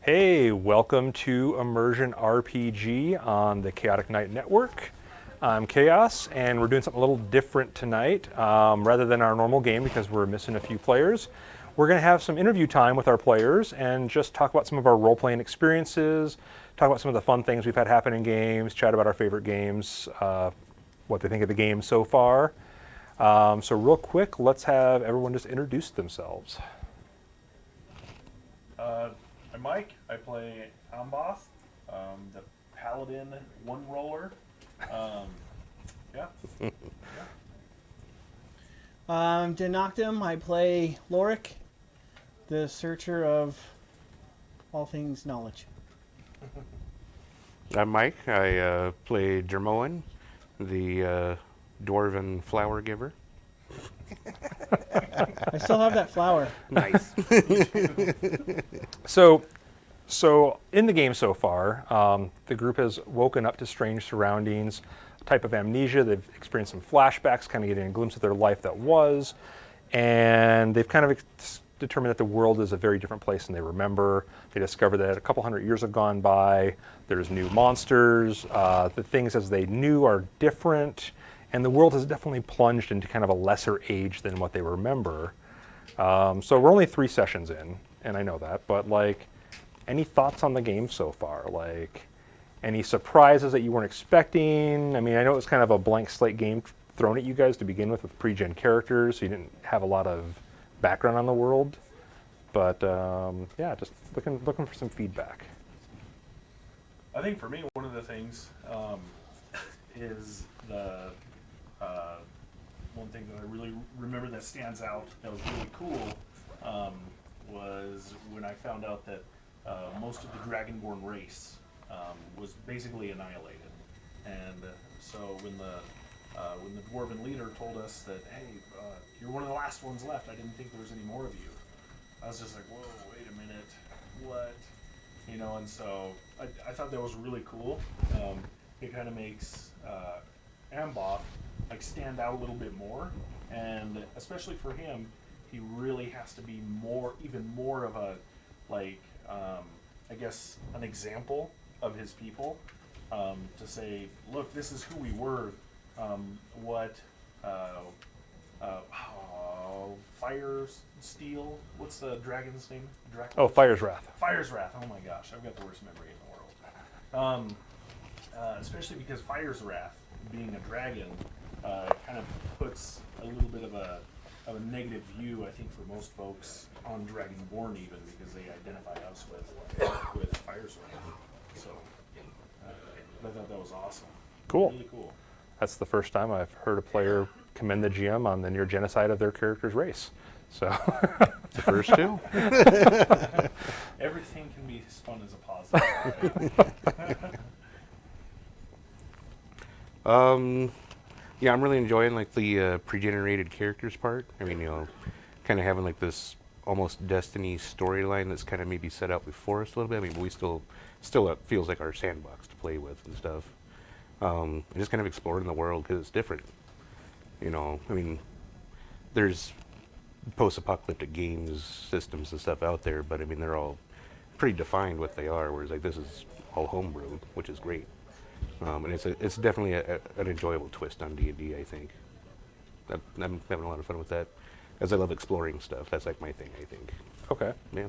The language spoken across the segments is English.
Hey, welcome to Immersion RPG on the Chaotic Knight Network. I'm Chaos, and we're doing something a little different tonight. Rather than our normal game, because we're missing a few players, we're going to have some interview time with our players and just talk about some of our role-playing experiences, talk about some of the fun things we've had happen in games, chat about our favorite games, what they think of the game so far. So real quick, let's have everyone just introduce themselves. I'm Mike. I play Amboth, the Paladin one roller. Yeah. I'm Denoctum. I play Lorik, the searcher of all things knowledge. I'm Mike. I play Dermoen, the dwarven flower giver. I still have that flower. Nice. So in the game so far, the group has woken up to strange surroundings, a type of amnesia. They've experienced some flashbacks, kind of getting a glimpse of their life that was, and they've kind of determined that the world is a very different place than they remember. They discover that a couple hundred years have gone by. There's new monsters. The things as they knew are different, and the world has definitely plunged into kind of a lesser age than what they remember. So we're only 3 sessions in, and I know that, but like, any thoughts on the game so far? Like, any surprises that you weren't expecting? I mean, I know it was kind of a blank slate game thrown at you guys to begin with pre-gen characters, so you didn't have a lot of background on the world. But yeah, just looking for some feedback. I think for me, one of the things is the one thing that I really remember that stands out that was really cool was when I found out that most of the Dragonborn race was basically annihilated. And so when the Dwarven leader told us that, hey, you're one of the last ones left, I didn't think there was any more of you. I was just like, whoa, wait a minute, what? You know, and so I thought that was really cool. It kind of makes Amboth like stand out a little bit more, and especially for him, he really has to be even more of a, like, I guess, an example of his people, to say, look, this is who we were, Fire Steel, what's the dragon's name? Fire's Wrath. Fire's Wrath, oh my gosh, I've got the worst memory in the world. Especially because Fire's Wrath, being a dragon, kind of puts a little bit of a negative view, I think, for most folks on Dragonborn, even because they identify us with Fire's Wrath. So I thought that was awesome. Cool. Really cool. That's the first time I've heard a player commend the GM on the near genocide of their character's race. So The first two. Everything can be spun as a positive. Yeah, I'm really enjoying like the pre-generated characters part. I mean, kind of having like this almost Destiny storyline that's kind of maybe set out before us a little bit. I mean, but we still it feels like our sandbox to play with and stuff. And just kind of exploring the world because it's different. I mean, there's post-apocalyptic games, systems and stuff out there, but I mean, they're all pretty defined what they are, whereas like this is all homebrewed, which is great. And it's definitely an enjoyable twist on D&D, I think. I'm having a lot of fun with that, as I love exploring stuff. That's like my thing, I think. okay. Yeah.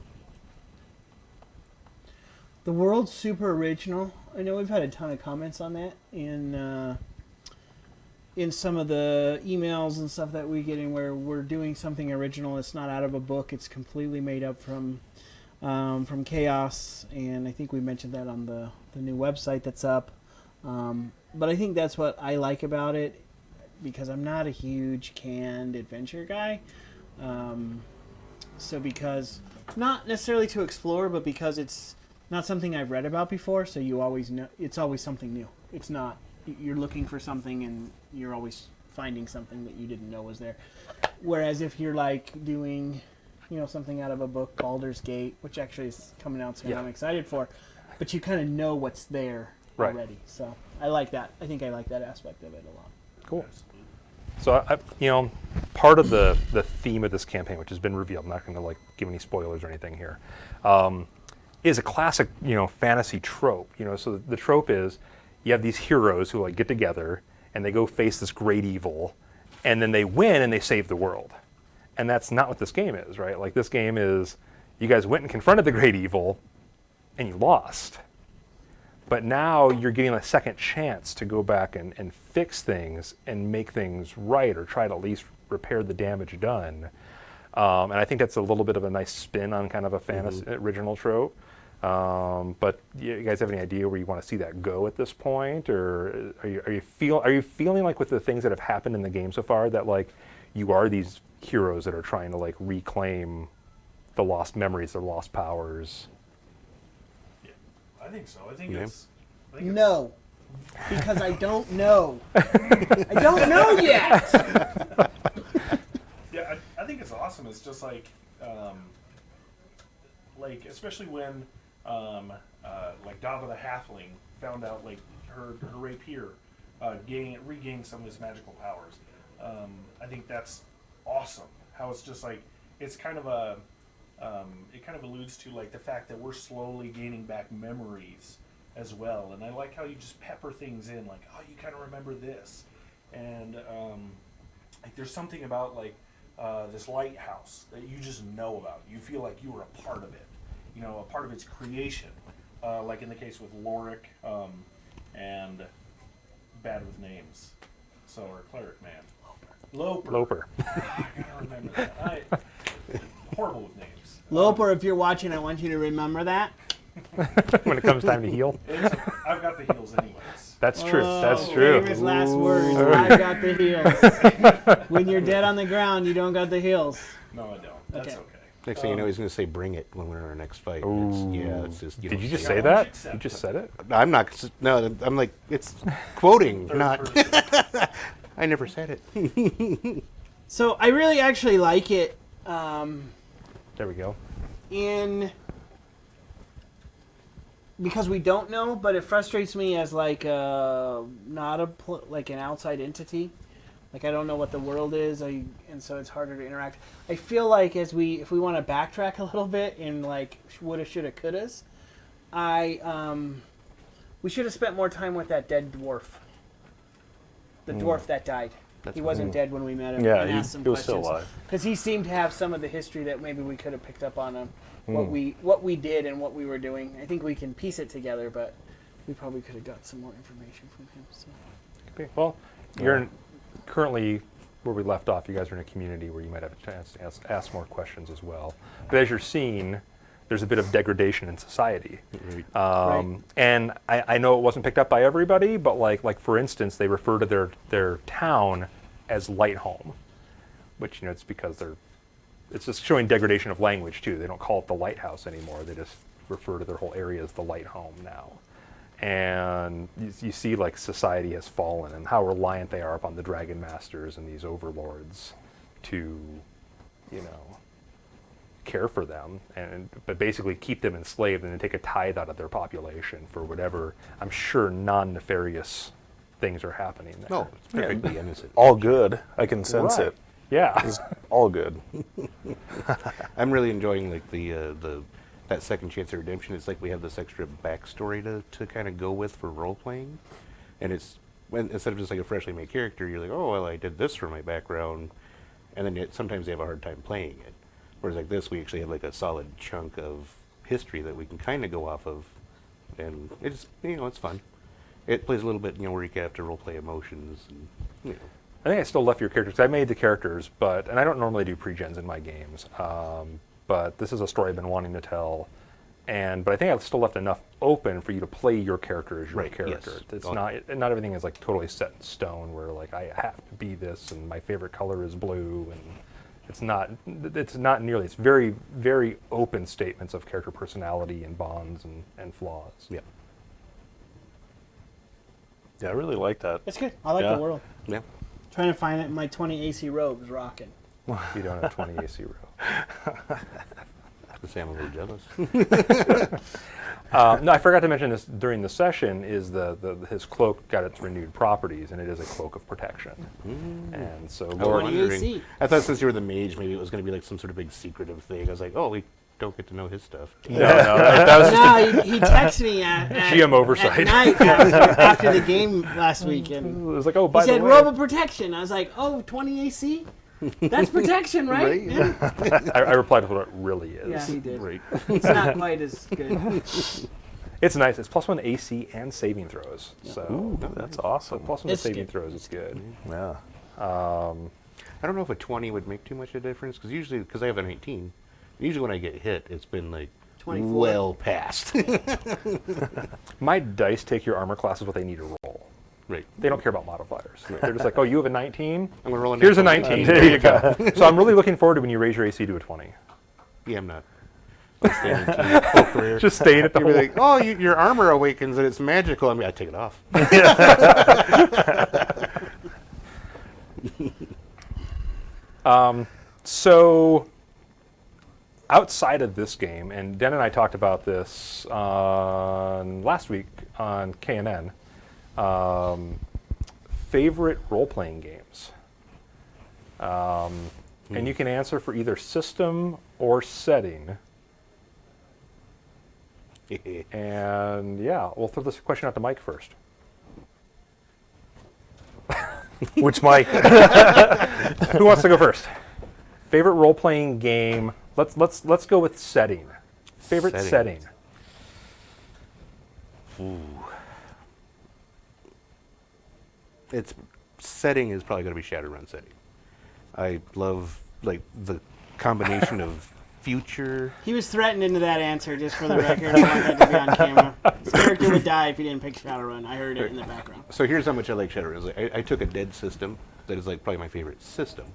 The world's super original. I know we've had a ton of comments on that in some of the emails and stuff that we get in, where we're doing something original. It's not out of a book. It's completely made up from chaos, and I think we mentioned that on the new website that's up. But I think that's what I like about it, because I'm not a huge canned adventure guy. So because, not necessarily to explore, but because it's not something I've read about before, so you always know, it's always something new. It's not, you're looking for something and you're always finding something that you didn't know was there. Whereas if you're like doing, something out of a book, Baldur's Gate, which actually is coming out soon, I'm excited for, but you kind of know what's there already. So I like that. I think I like that aspect of it a lot. Cool. So part of the theme of this campaign, which has been revealed, I'm not going to like give any spoilers or anything here, is a classic, fantasy trope. So the trope is you have these heroes who like get together and they go face this great evil, and then they win and they save the world. And that's not what this game is, right? Like this game is you guys went and confronted the great evil and you lost. But now you're getting a second chance to go back and fix things and make things right, or try to at least repair the damage done. And I think that's a little bit of a nice spin on kind of a fantasy original trope. But you guys have any idea where you want to see that go at this point, or are you feeling like with the things that have happened in the game so far that like you are these heroes that are trying to like reclaim the lost memories, their lost powers? Yeah, I think so. I think Yeah. it's No, because I don't know. I don't know yet. Yeah, I think it's awesome. It's just like especially when like Dava the Halfling found out like her rapier regained some of his magical powers. I think that's awesome. How it's just like it's kind of a it kind of alludes to like the fact that we're slowly gaining back memories as well. And I like how you just pepper things in, like, oh, you kind of remember this, and like there's something about like this lighthouse that you just know about. You feel like you were a part of it, a part of its creation. Like in the case with Lorik and bad with names, so our cleric man, Loper. I gotta remember that. Horrible with names. Loper, if you're watching, I want you to remember that. When it comes time to heal? I've got the heels anyways. That's true. Oh, That's true. Famous last words. I got the heels. When you're dead on the ground, you don't got the heels. No, I don't. That's Okay. okay. Next thing you know, he's going to say, "Bring it" when we're in our next fight. Ooh. It's just. Did you just Yeah, say I'll that? accept You just it. said it? I'm not. No, I'm like it's quoting, Third not. person. I never said it. So I really actually like it. There we go. Because we don't know, but it frustrates me as like not like an outside entity. Like I don't know what the world is, and so it's harder to interact. I feel like if we want to backtrack a little bit in like woulda, shoulda, couldas, we should have spent more time with that dead dwarf. The dwarf that died. That's He wasn't dead when we met him. Yeah, and he asked some was still questions. alive. Because he seemed to have some of the history that maybe we could have picked up on him. What we did and what we were doing. I think we can piece it together, but we probably could have got some more information from him. So. Okay. Well, you're currently where we left off. You guys are in a community where you might have a chance to ask more questions as well. But as you're seeing, there's a bit of degradation in society. Right. And I know it wasn't picked up by everybody, but like for instance, they refer to their town as Lighthome, which it's because it's just showing degradation of language too. They don't call it the lighthouse anymore. They just refer to their whole area as the Lighthome now. And you see like society has fallen and how reliant they are upon the Dragon Masters and these overlords to, care for them, but basically keep them enslaved and then take a tithe out of their population for whatever, I'm sure, non-nefarious things are happening there. No, it's perfectly innocent. All good. I can sense Right. it. Yeah. It's all good. I'm really enjoying like that second chance of redemption. It's like we have this extra backstory to kind of go with for role playing, and instead of just like a freshly made character, you're like, oh well, I did this for my background, and then sometimes they have a hard time playing it. Whereas like this, we actually have like a solid chunk of history that we can kind of go off of, and it's it's fun. It plays a little bit where you have to role play emotions and I think I still left your characters. I made the characters, and I don't normally do pre-gens in my games. But this is a story I've been wanting to tell, but I think I've still left enough open for you to play your character as your Right, character. yes. It's not everything is like totally set in stone where like I have to be this and my favorite color is blue, and it's not nearly. It's very, very open statements of character personality and bonds and flaws. yeah. Yeah, I really like that. It's good. I like Yeah. the world. Yeah. Trying to find it in my 20 AC robes rocking. You don't have 20 AC row. To say I'm a little jealous. No, I forgot to mention this during the session. Is his cloak got its renewed properties, and it is a cloak of protection. And so I was Lord, What do you wondering. see? I thought since you were the mage, maybe it was going to be like some sort of big secretive thing. I was like, oh, we don't get to know his stuff. No, that was just No, he texted me at GM oversight. at night after the game last week, it and was like, oh, he by the said way. robo protection. I was like, oh, 20 AC? That's protection, right? Right? Yeah. I replied with what it really is. Yeah, he did. Right. It's not quite as good. It's nice. It's +1 AC and saving throws. So Ooh, that's awesome. +1 to It's saving good. throws is good. Yeah. I don't know if a 20 would make too much of a difference, because I have a 19. Usually when I get hit, it's been like 24. well past. My dice take your armor class as what they need to roll. Right. They don't care about modifiers. They're just like, oh, you have a 19? I'm gonna roll a Here's a natural 19. There you go. So I'm really looking forward to when you raise your AC to a 20. Yeah, I'm not. I'm staying in team full career. Just staying at the You'd be whole. like, oh, your armor awakens and it's magical. I take it off. So, outside of this game, and Den and I talked about this last week on KNN, favorite role-playing games. And you can answer for either system or setting. And yeah, we'll throw this question out to Mike first. Which Mike? Who wants to go first? Favorite role-playing game. Let's go with setting. Favorite setting. Ooh. Its setting is probably going to be Shadowrun setting. I love like the combination of future. He was threatened into that answer, just for the record. I want that to be on camera. His character would die if he didn't pick Shadowrun. I heard it in the background. So here's how much I like Shadowrun. I took a dead system that is like probably my favorite system,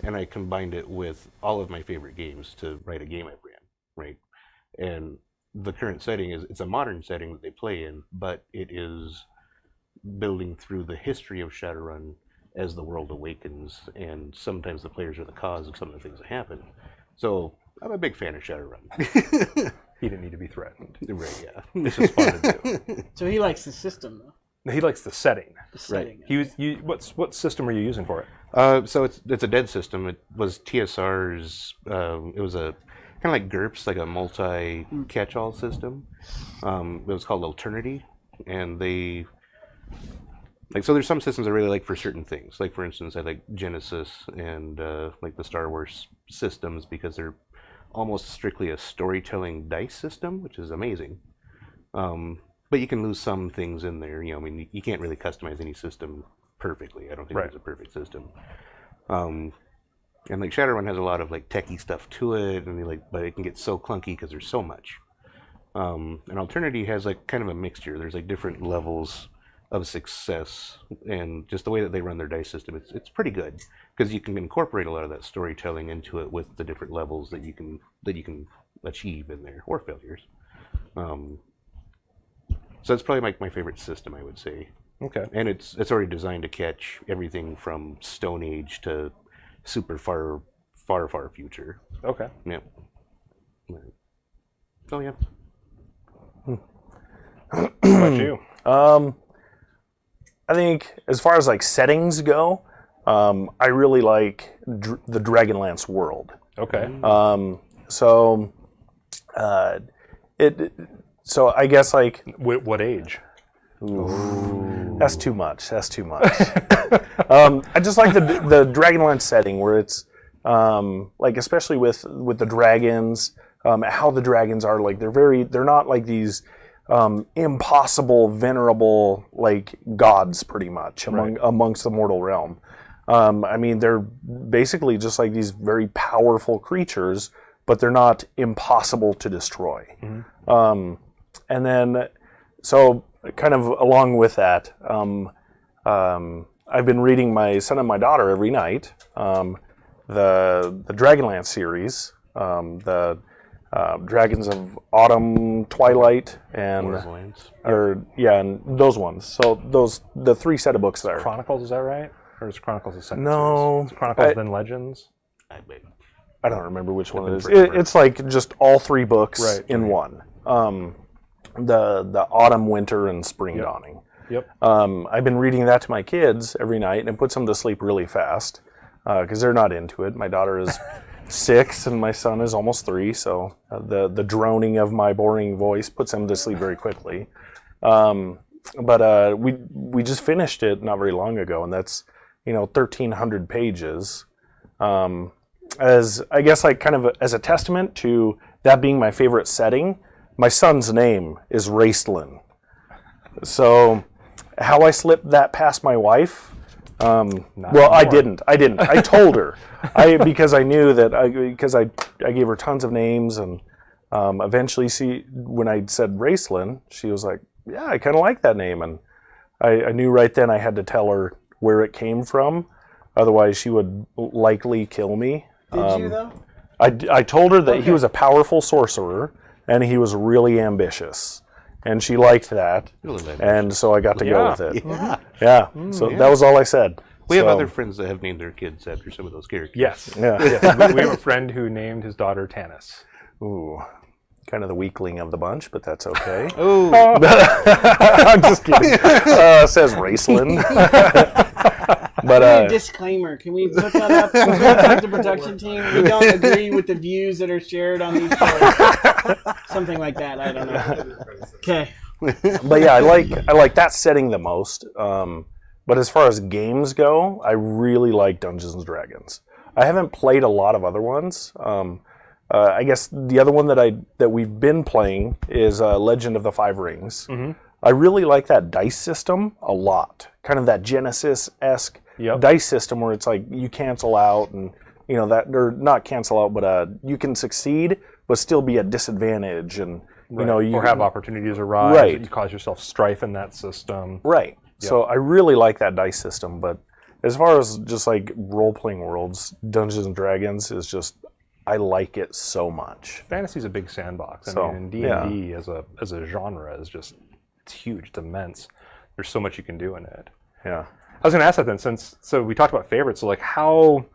and I combined it with all of my favorite games to write a game I ran, right? And the current setting is, it's a modern setting that they play in, but it is building through the history of Shadowrun as the world awakens, and sometimes the players are the cause of some of the things that happen. So I'm a big fan of Shadowrun. He didn't need to be threatened. Right, yeah. This is fun to do. So he likes the system, though. He likes the setting. The setting. What system were you using for it? So it's a dead system. It was TSR's. It was a kind of like GURPS, like a multi catch-all system. It was called Alternity, and they like, so there's some systems I really like for certain things. Like for instance, I like Genesis and like the Star Wars systems because they're almost strictly a storytelling dice system, which is amazing. But you can lose some things in there. You know, I mean, you can't really customize any system perfectly. I don't think Right. there's a perfect system. And like Shadowrun has a lot of like techie stuff to it, and but it can get so clunky because there's so much. And Alternity has like kind of a mixture. There's like different levels of success, and just the way that they run their dice system, it's pretty good because you can incorporate a lot of that storytelling into it with the different levels that you can achieve in there, or failures. So it's probably my favorite system, I would say. Okay. And it's already designed to catch everything from Stone Age to super far future. Okay. Yeah. Oh yeah. What about you? I think as far as like settings go, I really like the Dragonlance world. Okay. So I guess like What age? that's too much. That's too much. I just like the Dragonlance setting where it's like, especially with the dragons, how the dragons are like, they're not like these impossible, venerable like gods, pretty much amongst the mortal realm. I mean, they're basically just like these very powerful creatures, but they're not impossible to destroy. Mm-hmm. And then, so kind of along with that, I've been reading my son and my daughter every night the Dragonlance series, the Dragons of Autumn, Twilight, and Borderlands. and those ones. So the three set of books there. Chronicles, is that right? Or is Chronicles the second No. series? Is Chronicles then Legends? I don't remember which one it is. forever. It's like just all three books Right. in one. The autumn, winter, and spring dawning. Yep. I've been reading that to my kids every night and put them to sleep really fast because they're not into it. My daughter is 6 and my son is almost 3, so the droning of my boring voice puts him to sleep very quickly. But we just finished it not very long ago, and that's 1,300 pages. As I guess like kind of as a testament to that being my favorite setting, my son's name is Raistlin. So how I slipped that past my wife. I didn't. I told her. Because I knew that I gave her tons of names, and eventually when I said Raistlin, she was like, yeah, I kind of like that name, and I knew right then I had to tell her where it came from, otherwise she would likely kill me. Did you though? I told her that he was a powerful sorcerer and he was really ambitious. And she liked that, and so I got to go with it. Yeah. So that was all I said. We have other friends that have named their kids after some of those characters. Yes. Yeah. Yes. We have a friend who named his daughter Tanis. Ooh, kind of the weakling of the bunch, but that's okay. Oh, I'm just kidding. Says Raistlin. But disclaimer. Can we put that up? Can we talk to the production team? We don't agree with the views that are shared on these shows. Something like that. I don't know. Okay. but yeah, I like that setting the most. But as far as games go, I really like Dungeons and Dragons. I haven't played a lot of other ones. I guess the other one that we've been playing is Legend of the Five Rings. Mm-hmm. I really like that dice system a lot. Kind of that Genesis-esque dice system where it's like you cancel out and that, or not cancel out, but you can succeed but still be at disadvantage, and or have opportunities arise. Right. You cause yourself strife in that system. Right. Yep. So I really like that dice system, but as far as just like role-playing worlds, Dungeons and Dragons is just, I like it so much. Fantasy's a big sandbox. So, I mean, D&D as a genre is just, it's huge, it's immense. There's so much you can do in it. Yeah. I was going to ask that then, so we talked about favorites, so like how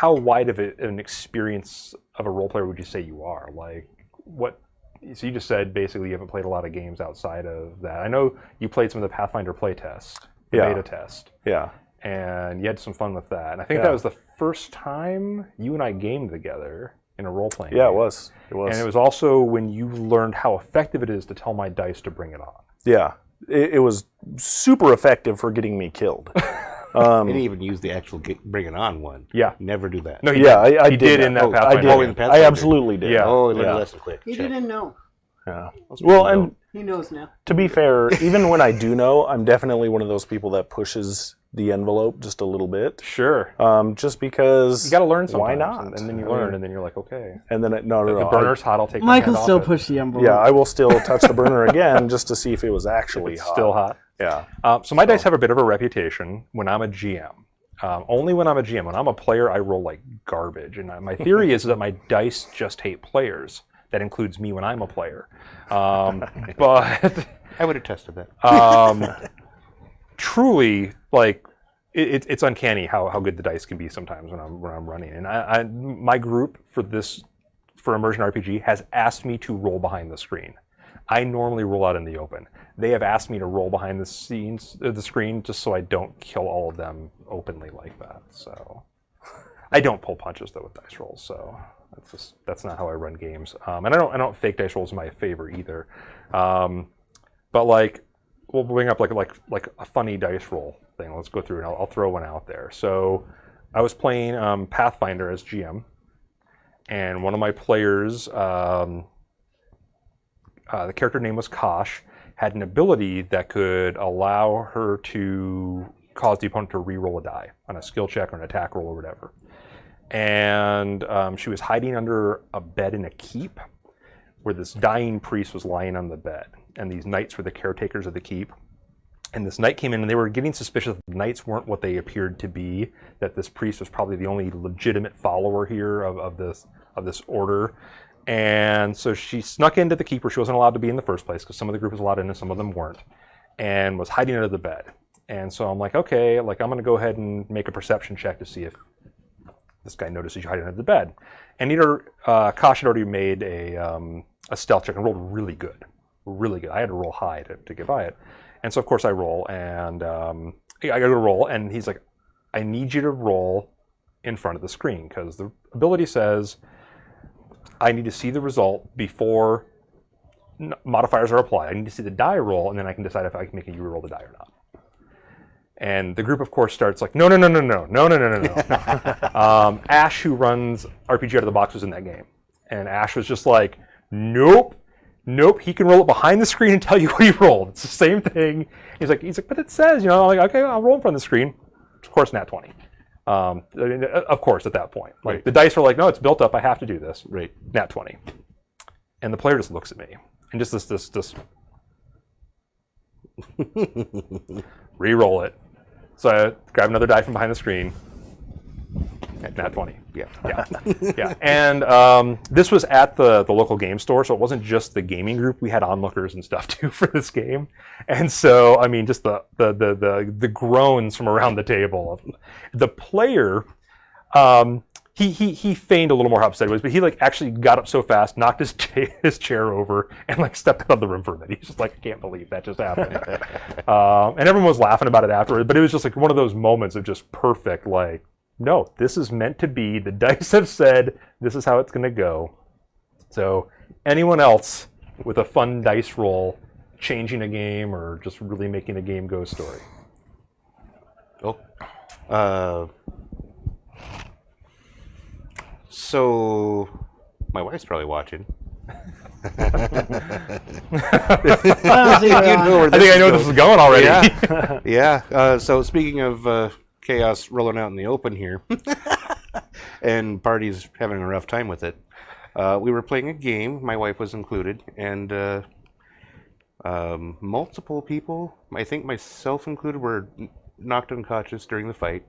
wide of an experience of a role player would you say you are? Like so you just said basically you haven't played a lot of games outside of that. I know you played some of the Pathfinder play test, the beta test. Yeah. And you had some fun with that. And I think that was the first time you and I gamed together in a role-playing game. Yeah, it was. And it was also when you learned how effective it is to tell my dice to bring it on. Yeah. It was super effective for getting me killed. I didn't even use the actual bring it on one. Yeah. Never do that. No, he did in that Pathfinder. I did. I absolutely did. Yeah. Oh, learned a lesson quick. He didn't know. Yeah. Well, and He knows now. to be fair, even when I do know, I'm definitely one of those people that pushes the envelope just a little bit. Sure. Just because you got to learn sometimes. Why not? And then you learn, and then you're like, okay. And then no. The burner's hot. I'll take my hand Michael off still it. pushed the envelope. Yeah, I will still touch the burner again just to see if it was actually It's hot. still hot. Yeah. So my dice have a bit of a reputation when I'm a GM. Only when I'm a GM. When I'm a player, I roll like garbage. And my theory is that my dice just hate players. That includes me when I'm a player. But I would attest to that. truly, like, it's uncanny how good the dice can be sometimes when I'm running. And my group for Immersion RPG has asked me to roll behind the screen. I normally roll out in the open. They have asked me to roll behind the screen just so I don't kill all of them openly like that. So I don't pull punches though with dice rolls. So that's not how I run games. And I don't fake dice rolls in my favor either. But like we'll bring up like a funny dice roll thing. Let's go through and I'll throw one out there. So I was playing Pathfinder as GM, and one of my players. The character name was Kosh, had an ability that could allow her to cause the opponent to re-roll a die on a skill check or an attack roll or whatever. And she was hiding under a bed in a keep where this dying priest was lying on the bed. And these knights were the caretakers of the keep. And this knight came in and they were getting suspicious that the knights weren't what they appeared to be, that this priest was probably the only legitimate follower here of this order. And so she snuck into the keep where she wasn't allowed to be in the first place because some of the group was allowed in and some of them weren't, and was hiding under the bed. And so I'm like, okay, like I'm going to go ahead and make a perception check to see if this guy notices you hiding under the bed. And Kosh had already made a stealth check and rolled really good. I had to roll high to get by it. And so of course I roll, and I go to roll, and he's like, I need you to roll in front of the screen because the ability says I need to see the result before modifiers are applied. I need to see the die roll, and then I can decide if I can make you roll the die or not. And the group, of course, starts like, no. Ash, who runs RPG Out of the Box, was in that game. And Ash was just like, nope, he can roll it behind the screen and tell you what he rolled. It's the same thing. He's like, but it says, I'm like, okay, I'll roll in front of the screen. Of course, nat 20. Of course, at that point. Like, the dice are like, no, it's built up, I have to do this. Right. Nat 20. And the player just looks at me. And just this re-roll it. So I grab another die from behind the screen. Nat 20. Yeah. And this was at the local game store, so it wasn't just the gaming group. We had onlookers and stuff too for this game. And so, I mean, just the groans from around the table. The player, he feigned a little more how upset he was, but he like actually got up so fast, knocked his chair over, and like stepped out of the room for a minute. He's just like, I can't believe that just happened. And everyone was laughing about it afterwards, but it was just like one of those moments of just perfect, like, no, this is meant to be. The dice have said this is how it's going to go. So anyone else with a fun dice roll, changing a game or just really making a game go story? So, my wife's probably watching. Well, I think I know where this is going already. Yeah. So, speaking of chaos rolling out in the open here, and parties having a rough time with it, we were playing a game. My wife was included, and multiple people, I think myself included, were knocked unconscious during the fight,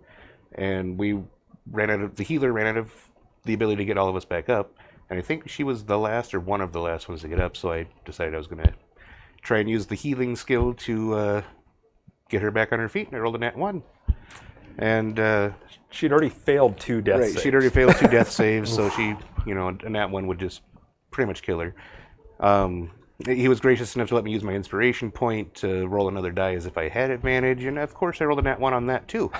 and the healer ran out of the ability to get all of us back up, and I think she was the last or one of the last ones to get up, so I decided I was going to try and use the healing skill to get her back on her feet, and I rolled a nat 1. And she'd already failed 2 death saves. She'd already failed 2 death saves, so she, a nat 1 would just pretty much kill her. He was gracious enough to let me use my inspiration point to roll another die as if I had advantage, and of course I rolled a nat 1 on that too.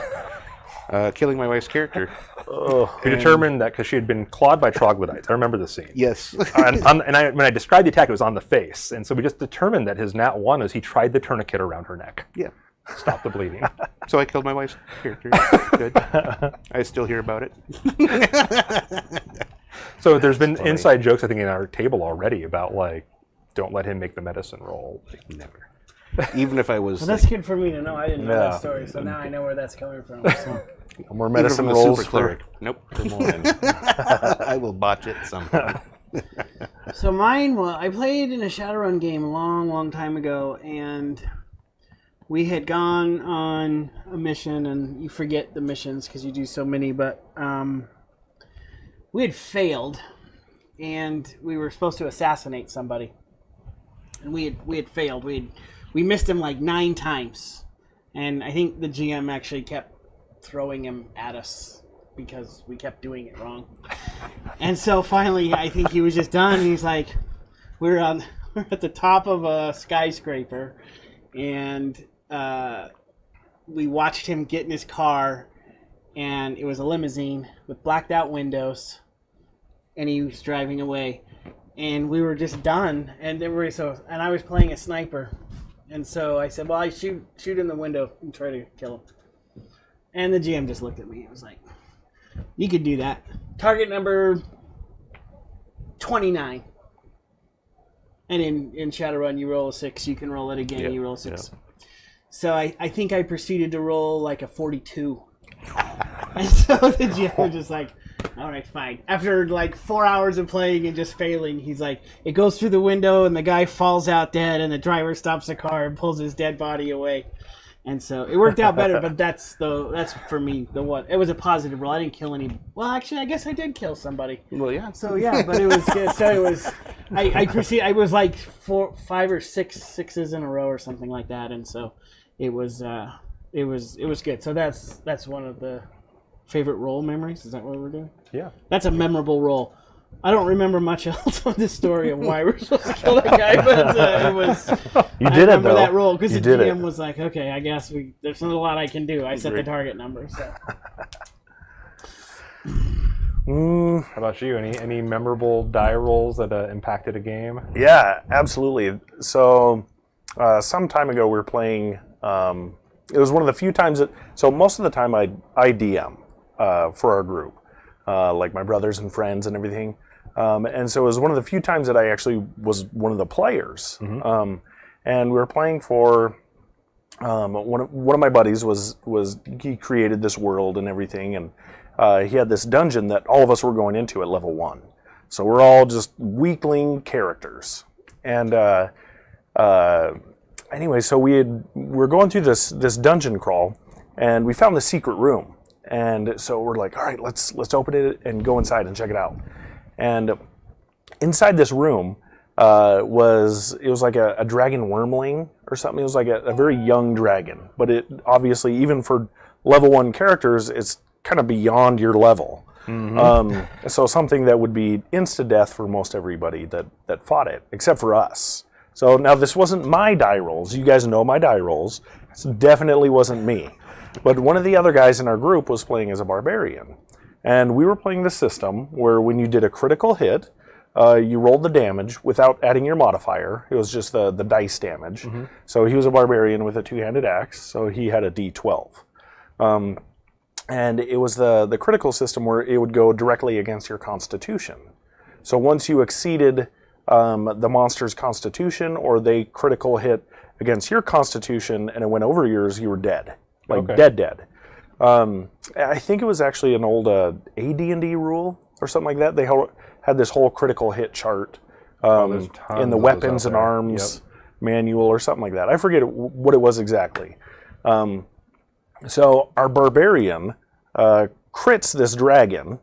Killing my wife's character. We determined that because she had been clawed by troglodytes. I remember the scene. Yes. When I described the attack, it was on the face. And so we just determined that his nat 1 is he tried the tourniquet around her neck. Yeah. Stop the bleeding. So I killed my wife's character. Good. I still hear about it. So there's been inside jokes, I think, in our table already about, like, don't let him make the medicine roll. Never. Even if I was... Well, that's good for me to know. I didn't know that story, so now I know where that's coming from. So. No more medicine rolls for... Nope. I will botch it somehow. So mine was... I played in a Shadowrun game a long, long time ago, and we had gone on a mission, and you forget the missions because you do so many, but we had failed, and we were supposed to assassinate somebody. And we had failed. We missed him like 9 times. And I think the GM actually kept throwing him at us because we kept doing it wrong. And so finally, I think he was just done. He's like, we're at the top of a skyscraper, and we watched him get in his car, and it was a limousine with blacked out windows, and he was driving away. And we were just done, and I was playing a sniper. And so I said, well, I shoot in the window and try to kill him. And the GM just looked at me and was like, you could do that. Target number 29. And in Shadowrun, you roll a 6. You can roll it again. Yep. You roll a 6. Yep. So I think I proceeded to roll like a 42. And so the GM was just like, all right, fine. After like 4 hours of playing and just failing, he's like, it goes through the window and the guy falls out dead, and the driver stops the car and pulls his dead body away. And so it worked out better, but that's for me the one. It was a positive roll. I didn't kill any. Well, actually, I guess I did kill somebody. Well, yeah. So yeah, but it was good. So it was. I was like 5 or 6 sixes in a row or something like that, and so it was good. So that's one of the favorite roll memories. Is that what we're doing? Yeah. That's a memorable roll. I don't remember much else of the story of why we're supposed to kill that guy, but it was. You did it though. That roll because the GM it. was like, "Okay, I guess there's not a lot I can do." I set the target number. So. How about you? Any memorable die rolls that impacted a game? Yeah, absolutely. So, some time ago, we were playing. It was one of the few times that. So most of the time, I DM for our group, like my brothers and friends and everything. And so it was one of the few times that I actually was one of the players. And we were playing for. One of my buddies was he created this world and everything, and he had this dungeon that all of us were going into at level 1. So we're all just weakling characters. And anyway, so we're going through this dungeon crawl, and we found the secret room. And so we're like, all right, let's open it and go inside and check it out. And inside this room was like a dragon wormling or something. It was like a very young dragon, but it obviously, even for level 1 characters, it's kind of beyond your level. So something that would be insta-death for most everybody that fought it, except for us. So now this wasn't my die rolls. You guys know my die rolls. This definitely wasn't me. But one of the other guys in our group was playing as a barbarian. And we were playing the system where when you did a critical hit, you rolled the damage without adding your modifier. It was just the dice damage. So he was a barbarian with a 2-handed axe, so he had a D12. And it was the critical system where it would go directly against your constitution. So once you exceeded the monster's constitution, or they critical hit against your constitution and it went over yours, you were dead. Like dead. I think it was actually an old AD&D rule or something like that. They had this whole critical hit chart in the weapons and arms manual or something like that. I forget what it was exactly. So our barbarian crits this dragon,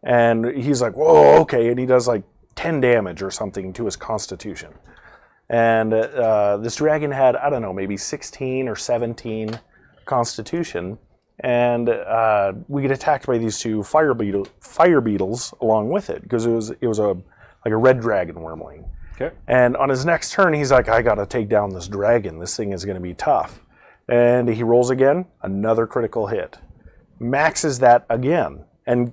and he's like, whoa, okay, and he does like 10 damage or something to his constitution. And this dragon had, I don't know, maybe 16 or 17 constitution, and we get attacked by these 2 fire beetles along with it, because it was like a red dragon wormling. Okay. And on his next turn, he's like, I gotta take down this dragon. This thing is gonna be tough. And he rolls again, another critical hit. Maxes that again, and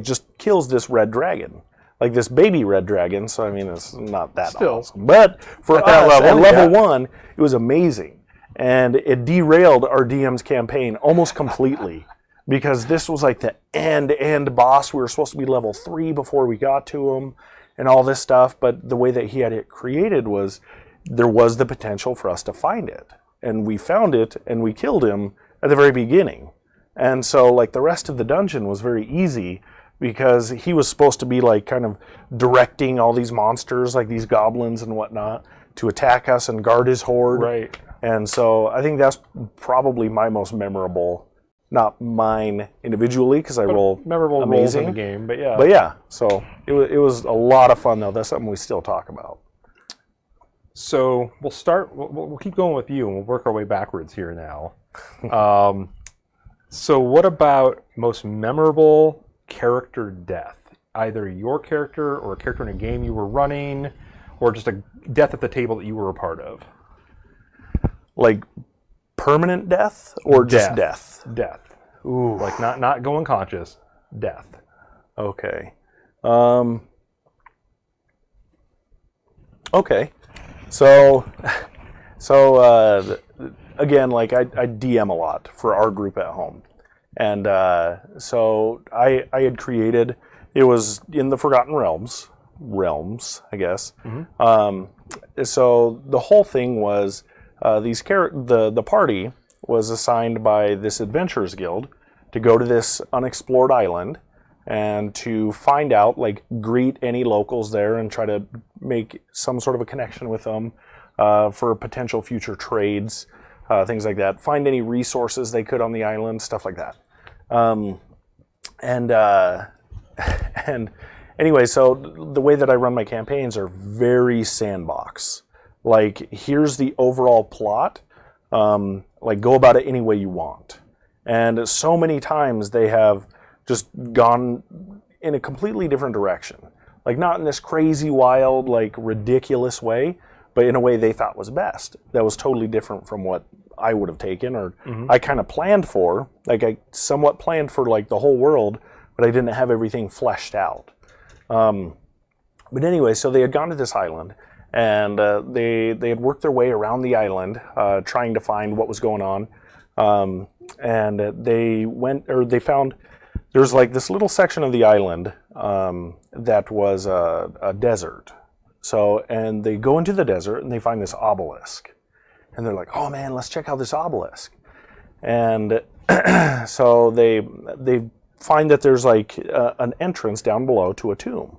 just kills this red dragon. Like this baby red dragon, so I mean, it's not that awesome. But for us, at level 1, it was amazing. And it derailed our DM's campaign almost completely, because this was like the end boss. We were supposed to be level 3 before we got to him and all this stuff, but the way that he had it created was there was the potential for us to find it. And we found it, and we killed him at the very beginning. And so like the rest of the dungeon was very easy, because he was supposed to be like kind of directing all these monsters, like these goblins and whatnot, to attack us and guard his horde. Right. And so I think that's probably my most memorable, not mine individually, because I roll memorable amazing rolls in the game, but yeah. But yeah, so it was a lot of fun though. That's something we still talk about. So we'll keep going with you, and we'll work our way backwards here now. So what about most memorable character death? Either your character or a character in a game you were running, or just a death at the table that you were a part of. Like permanent death or just death? Death. Ooh. Like not going conscious. Death. Okay. Okay. So again, like I DM a lot for our group at home. And so I had created, it was in the Forgotten Realms, I guess. So the whole thing was the party was assigned by this Adventurers Guild to go to this unexplored island and to find out, like, greet any locals there and try to make some sort of a connection with them for potential future trades, things like that. Find any resources they could on the island, stuff like that. And anyway, so the way that I run my campaigns are very sandbox. Like, here's the overall plot. Like, go about it any way you want. And so many times they have just gone in a completely different direction. Like, not in this crazy, wild, like, ridiculous way, but in a way they thought was best. That was totally different from what I would have taken, or I kind of planned for. Like, I somewhat planned for, like, the whole world but I didn't have everything fleshed out. But anyway, so they had gone to this island, and they had worked their way around the island, trying to find what was going on. And they found there's like this little section of the island that was a desert. So, and they go into the desert and they find this obelisk, and they're like, "Oh man, let's check out this obelisk." And so they find that there's like an entrance down below to a tomb.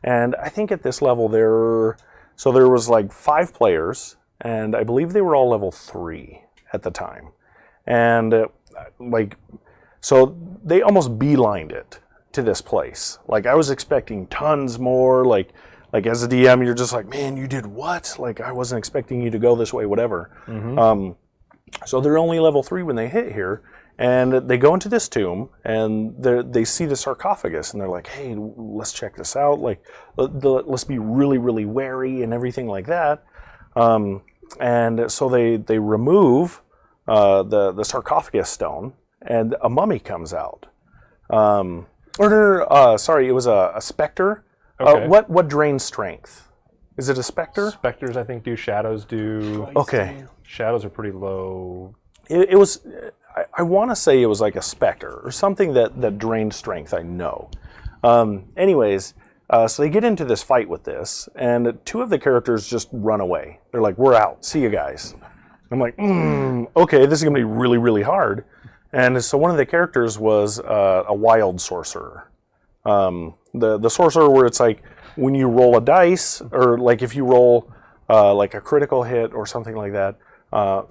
And I think at this level there was like 5 players, and I believe they were all level 3 at the time. And so they almost beelined it to this place. Like I was expecting tons more. Like as a DM, you're just like, man, you did what? Like I wasn't expecting you to go this way, whatever. Mm-hmm. So they're only level 3 when they hit here. And they go into this tomb, and they see the sarcophagus, and they're like, "Hey, let's check this out. Like, let's be really, really wary and everything like that." And so they remove the sarcophagus stone, and a mummy comes out. Sorry, it was a specter. Okay. What drains strength? Is it a specter? Specters, I think, do. Shadows do. Okay. Shadows are pretty low. It was. I want to say it was like a specter or something that drained strength. I know. Anyways, so they get into this fight with this, and 2 of the characters just run away. They're like, "We're out. See you guys." I'm like, "Okay, this is gonna be really, really hard." And so one of the characters was a wild sorcerer. The sorcerer where it's like when you roll a dice, or like if you roll like a critical hit or something like that.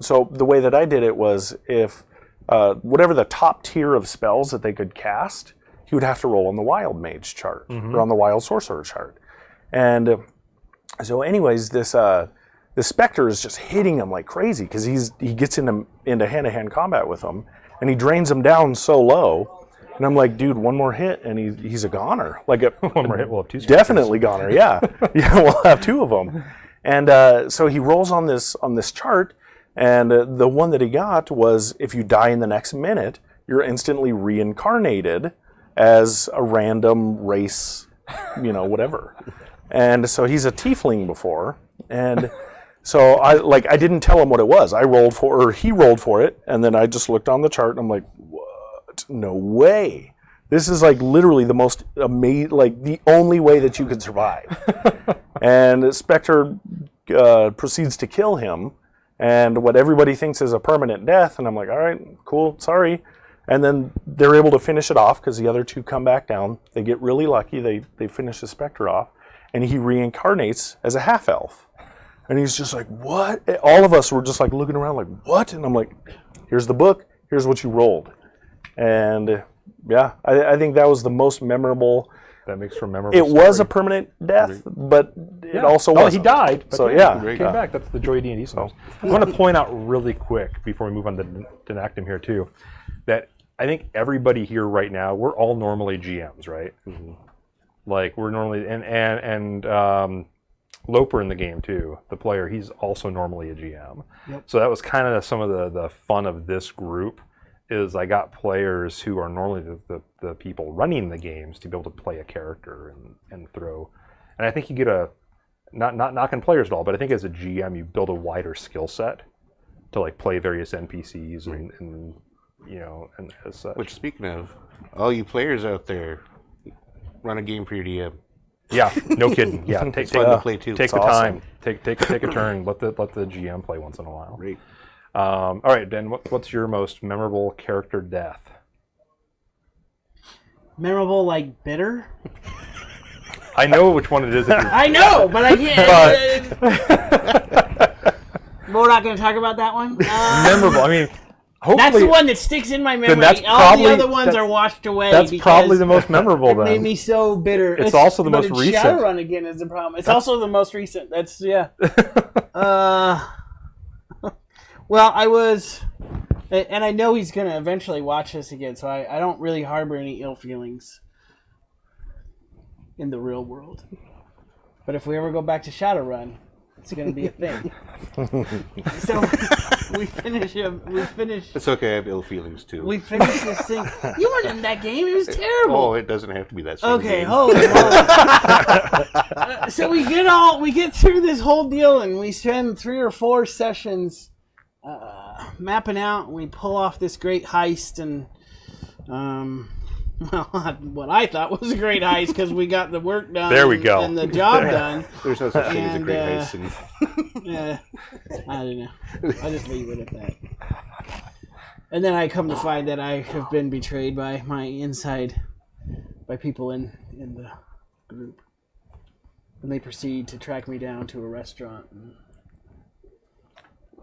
So the way that I did it was if whatever the top tier of spells that they could cast, he would have to roll on the wild mage chart or on the wild sorcerer chart. And so anyways, this specter is just hitting him like crazy because he gets into hand-to-hand combat with him, and he drains him down so low. And I'm like, dude, one more hit and he's a goner. Like One more hit, we'll have 2 definitely goner. Yeah, yeah, we'll have 2 of them. And so he rolls on this chart. And the one that he got was, if you die in the next minute, you're instantly reincarnated as a random race, whatever. And so he's a tiefling before, and so I didn't tell him what it was. He rolled for it, and then I just looked on the chart, and I'm like, what? No way. This is like literally the most amazing, like the only way that you could survive. And Spectre proceeds to kill him. And what everybody thinks is a permanent death, and I'm like, all right, cool, sorry. And then they're able to finish it off because the other 2 come back down. They get really lucky. They finish the Spectre off, and he reincarnates as a half-elf. And he's just like, what? All of us were just like looking around like, what? And I'm like, here's the book. Here's what you rolled. And yeah, I think that was the most memorable. That makes for memorable. It was a permanent death, but it also wasn't. He died. But so he yeah, came back. That's the joy of D&D songs. I want to point out really quick before we move on to Denactum here too, that I think everybody here right now, we're all normally GMs, right? Mm-hmm. Like we're normally and Loper in the game too, the player, he's also normally a GM. Yep. So that was kind of some of the fun of this group. Is I got players who are normally the people running the games to be able to play a character and throw. And I think you get not knocking players at all, but I think as a GM you build a wider skill set to like play various NPCs and as such. Which, speaking of, all you players out there, run a game for your DM. Yeah, no kidding. Yeah, take to play too. Take the time. Take a turn. Let the GM play once in a while. Great. All right, Ben. What's your most memorable character death? Memorable, like bitter? I know which one it is. I know, but I can't. We're not going to talk about that one. Memorable. I mean, hopefully that's the one that sticks in my memory. That's all the other ones are washed away. That's probably the most memorable. It made me so bitter. It's also the most recent. Shadowrun again is the problem. It's also the most recent. That's yeah. Well, I was, and I know he's going to eventually watch this again, so I don't really harbor any ill feelings in the real world. But if we ever go back to Shadowrun, It's going to be a thing. So we finish. It's okay. I have ill feelings too. We finished this thing. You weren't in that game. It was terrible. Oh, it doesn't have to be that. Sort Okay, of game. holy moly. So we get through this whole deal, and we spend 3 or 4 sessions mapping out, and we pull off this great heist, and well, what I thought was a great heist because we got the work done. There we go. And the job done. There's no such thing as a And, great heist. I don't know. I'll just leave it at that. And then I come to find that I have been betrayed by people in the group. And they proceed to track me down to a restaurant. And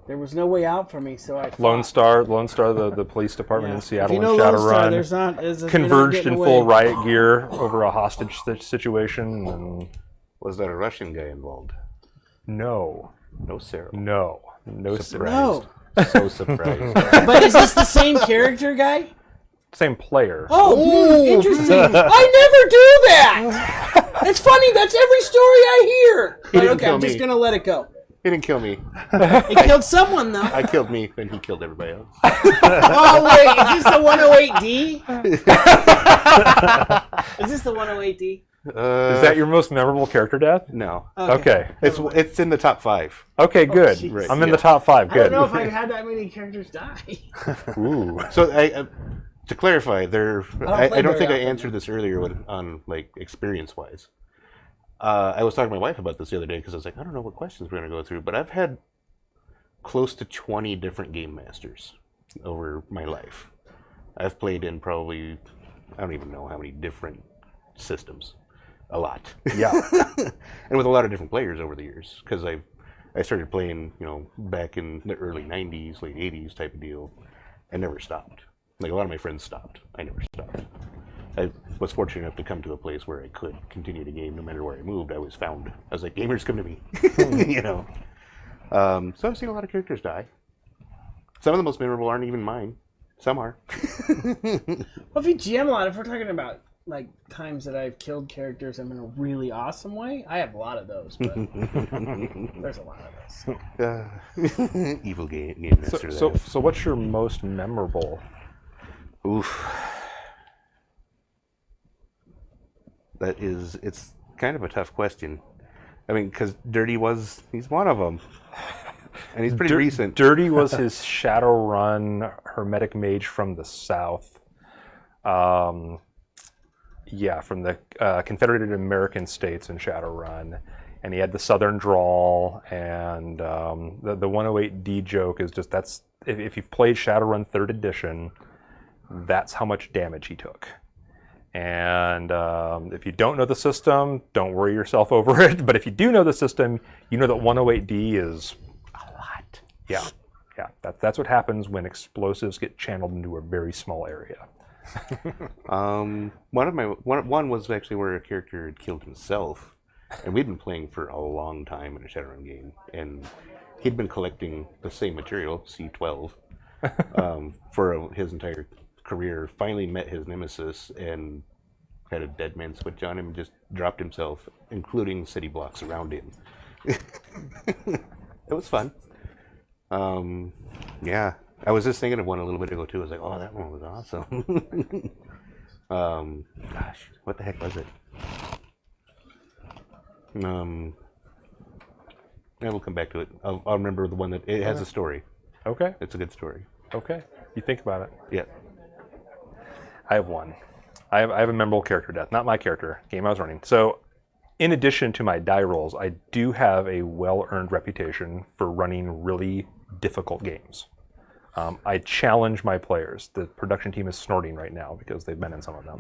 there was no way out for me, so I fought. Lone Star, the police department Yeah. in Seattle If you know and Lone Star, Shadowrun converged in full right. riot gear over a hostage situation. And Was that a Russian guy involved? no, sir. no, Surprised. No. So surprised. But is this the same character guy? same player. Oh, interesting. I never do that. It's funny. That's every story I hear. But didn't okay, kill I'm just me. going to let it go. He didn't kill me. It killed someone, though. I killed me, and he killed everybody else. Oh, wait. Is this the 108D? Is this the 108D? Is that your most memorable character death? No. Okay. It's in the top 5. Okay, good. jeez. Right, I'm in yeah. the top 5. I don't Good. know if I've had that many characters die. Ooh. So to clarify, I play don't think I very often. answered this earlier on like experience wise. I was talking to my wife about this the other day because I was like, I don't know what questions we're going to go through, but I've had close to 20 different game masters over my life. I've played in probably, I don't even know how many different systems. A lot. Yeah. And with a lot of different players over the years because I started playing, back in the early 90s, late 80s type of deal. I never stopped. Like a lot of my friends stopped. I never stopped. I was fortunate enough to come to a place where I could continue to game no matter where I moved. I was found. I was like, gamers, come to me. So I've seen a lot of characters die. Some of the most memorable aren't even mine. Some are. Well, if you GM a lot, if we're talking about like times that I've killed characters in a really awesome way, I have a lot of those, but there's a lot of those. Evil game master. So what's your most memorable? Oof. It's kind of a tough question. I mean, because he's one of them. And he's pretty recent. Dirty was his Shadowrun Hermetic Mage from the South. From the Confederated American States in Shadowrun. And he had the Southern drawl, and the 108D joke is just, that's, if you've played Shadowrun 3rd Edition, that's how much damage he took. And if you don't know the system, don't worry yourself over it. But if you do know the system, you know that 108D is a lot. Yeah. That's what happens when explosives get channeled into a very small area. One was actually where a character had killed himself, and we'd been playing for a long time in a Shadowrun game, and he'd been collecting the same material, C12, for his entire career. Finally met his nemesis and had a dead man switch on him and just dropped himself, including city blocks around him. It was fun. I was just thinking of one a little bit ago too. I was like, oh, that one was awesome. Gosh, what the heck was it? Yeah, we'll come back to it. I'll remember the one that it has a story. Okay. It's a good story. Okay. You think about it. Yeah. I have one. I have a memorable character death. Not my character. Game I was running. So, in addition to my die rolls, I do have a well-earned reputation for running really difficult games. I challenge my players. The production team is snorting right now because they've been in some of them.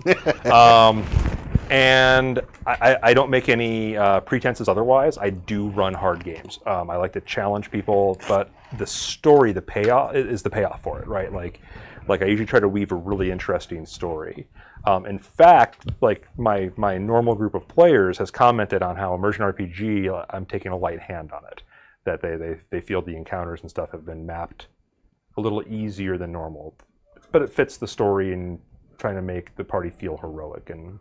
And I don't make any pretenses otherwise. I do run hard games. I like to challenge people, but the story, the payoff, is the payoff for it, right? Like I usually try to weave a really interesting story. In fact, like my normal group of players has commented on how Immersion RPG, I'm taking a light hand on it. That they feel the encounters and stuff have been mapped a little easier than normal, but it fits the story and trying to make the party feel heroic, and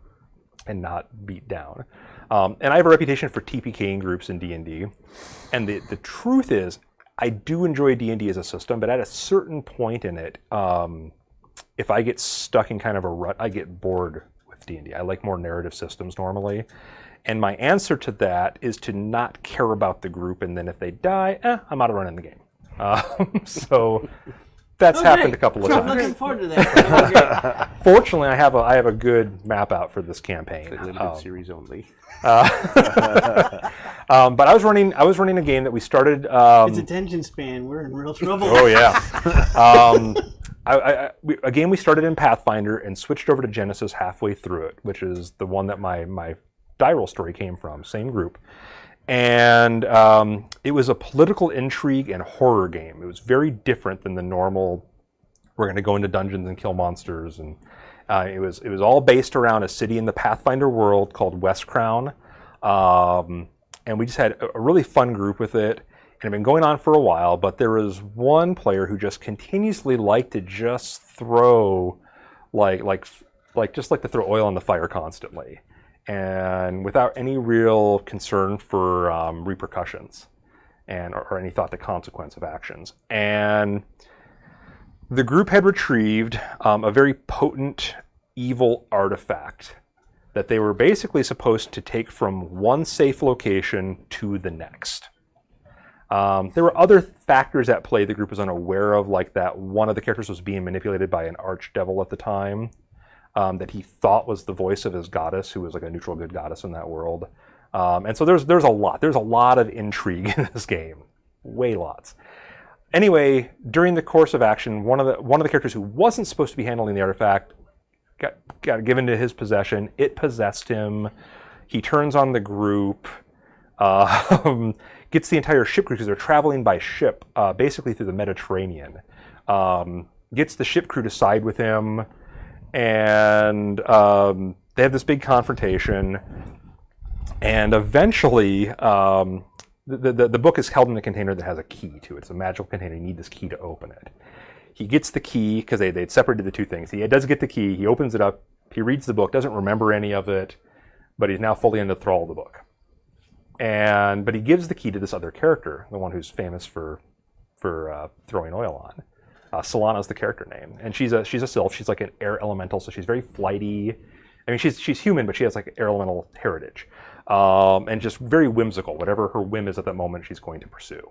and not beat down. And I have a reputation for TPKing groups in D&D. And the truth is, I do enjoy D&D as a system, but at a certain point in it, if I get stuck in kind of a rut, I get bored with D&D. I like more narrative systems normally. And my answer to that is to not care about the group, and then if they die, I'm out of running the game. So that's happened a couple of I'm times. looking forward to that. Okay. Fortunately, I have a good map out for this campaign. Limited series only. But I was running a game that we started. It's attention span. We're in real trouble. Oh yeah. A game we started in Pathfinder and switched over to Genesis halfway through it, which is the one that my die roll story came from, same group. And it was a political intrigue and horror game. It was very different than the normal, we're going to go into dungeons and kill monsters. And it was all based around a city in the Pathfinder world called West Crown. And we just had a really fun group with it. And it had been going on for a while, but there was one player who just continuously liked to just throw, to throw oil on the fire constantly. And without any real concern for repercussions or any thought to consequence of actions. And the group had retrieved a very potent evil artifact that they were basically supposed to take from one safe location to the next. There were other factors at play the group was unaware of, like that one of the characters was being manipulated by an archdevil at the time. That he thought was the voice of his goddess, who was like a neutral good goddess in that world. And so there's a lot of intrigue in this game, way lots. Anyway, during the course of action, one of the characters who wasn't supposed to be handling the artifact got given to his possession. It possessed him. He turns on the group, gets the entire ship crew, because they're traveling by ship, basically through the Mediterranean. Gets the ship crew to side with him. And they have this big confrontation, and eventually the book is held in a container that has a key to it. It's a magical container. You need this key to open it. He gets the key, because they'd separated the two things. He does get the key. He opens it up. He reads the book, doesn't remember any of it, but he's now fully into thrall of the book. But he gives the key to this other character, the one who's famous for throwing oil on. Solana's the character name, and she's a sylph. She's like an air elemental, so she's very flighty. I mean, she's human, but she has like air elemental heritage, and just very whimsical. Whatever her whim is at that moment, she's going to pursue.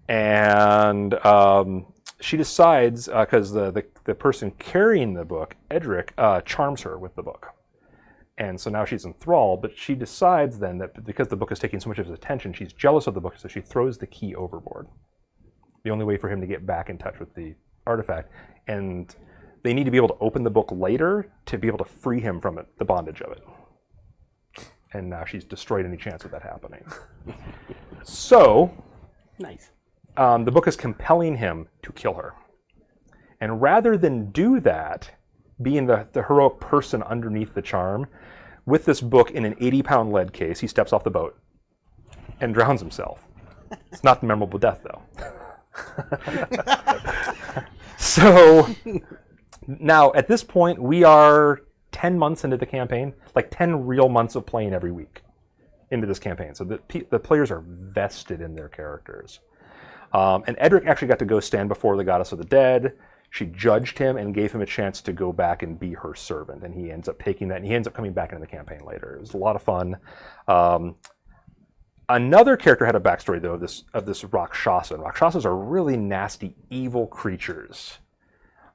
And she decides, because the person carrying the book, Edric, charms her with the book, and so now she's enthralled. But she decides then that because the book is taking so much of his attention, she's jealous of the book, so she throws the key overboard. The only way for him to get back in touch with the artifact, and they need to be able to open the book later to be able to free him from it, the bondage of it. And now she's destroyed any chance of that happening. So, Nice. The book is compelling him to kill her. And rather than do that, being the heroic person underneath the charm, with this book in an 80-pound lead case, he steps off the boat and drowns himself. It's not the memorable death, though. So now at this point we are 10 months into the campaign, like 10 real months of playing every week into this campaign. So the players are vested in their characters. And Edric actually got to go stand before the goddess of the dead. She judged him and gave him a chance to go back and be her servant. And he ends up taking that, and he ends up coming back into the campaign later. It was a lot of fun. Another character had a backstory, though, of this Rakshasa. And Rakshasas are really nasty, evil creatures.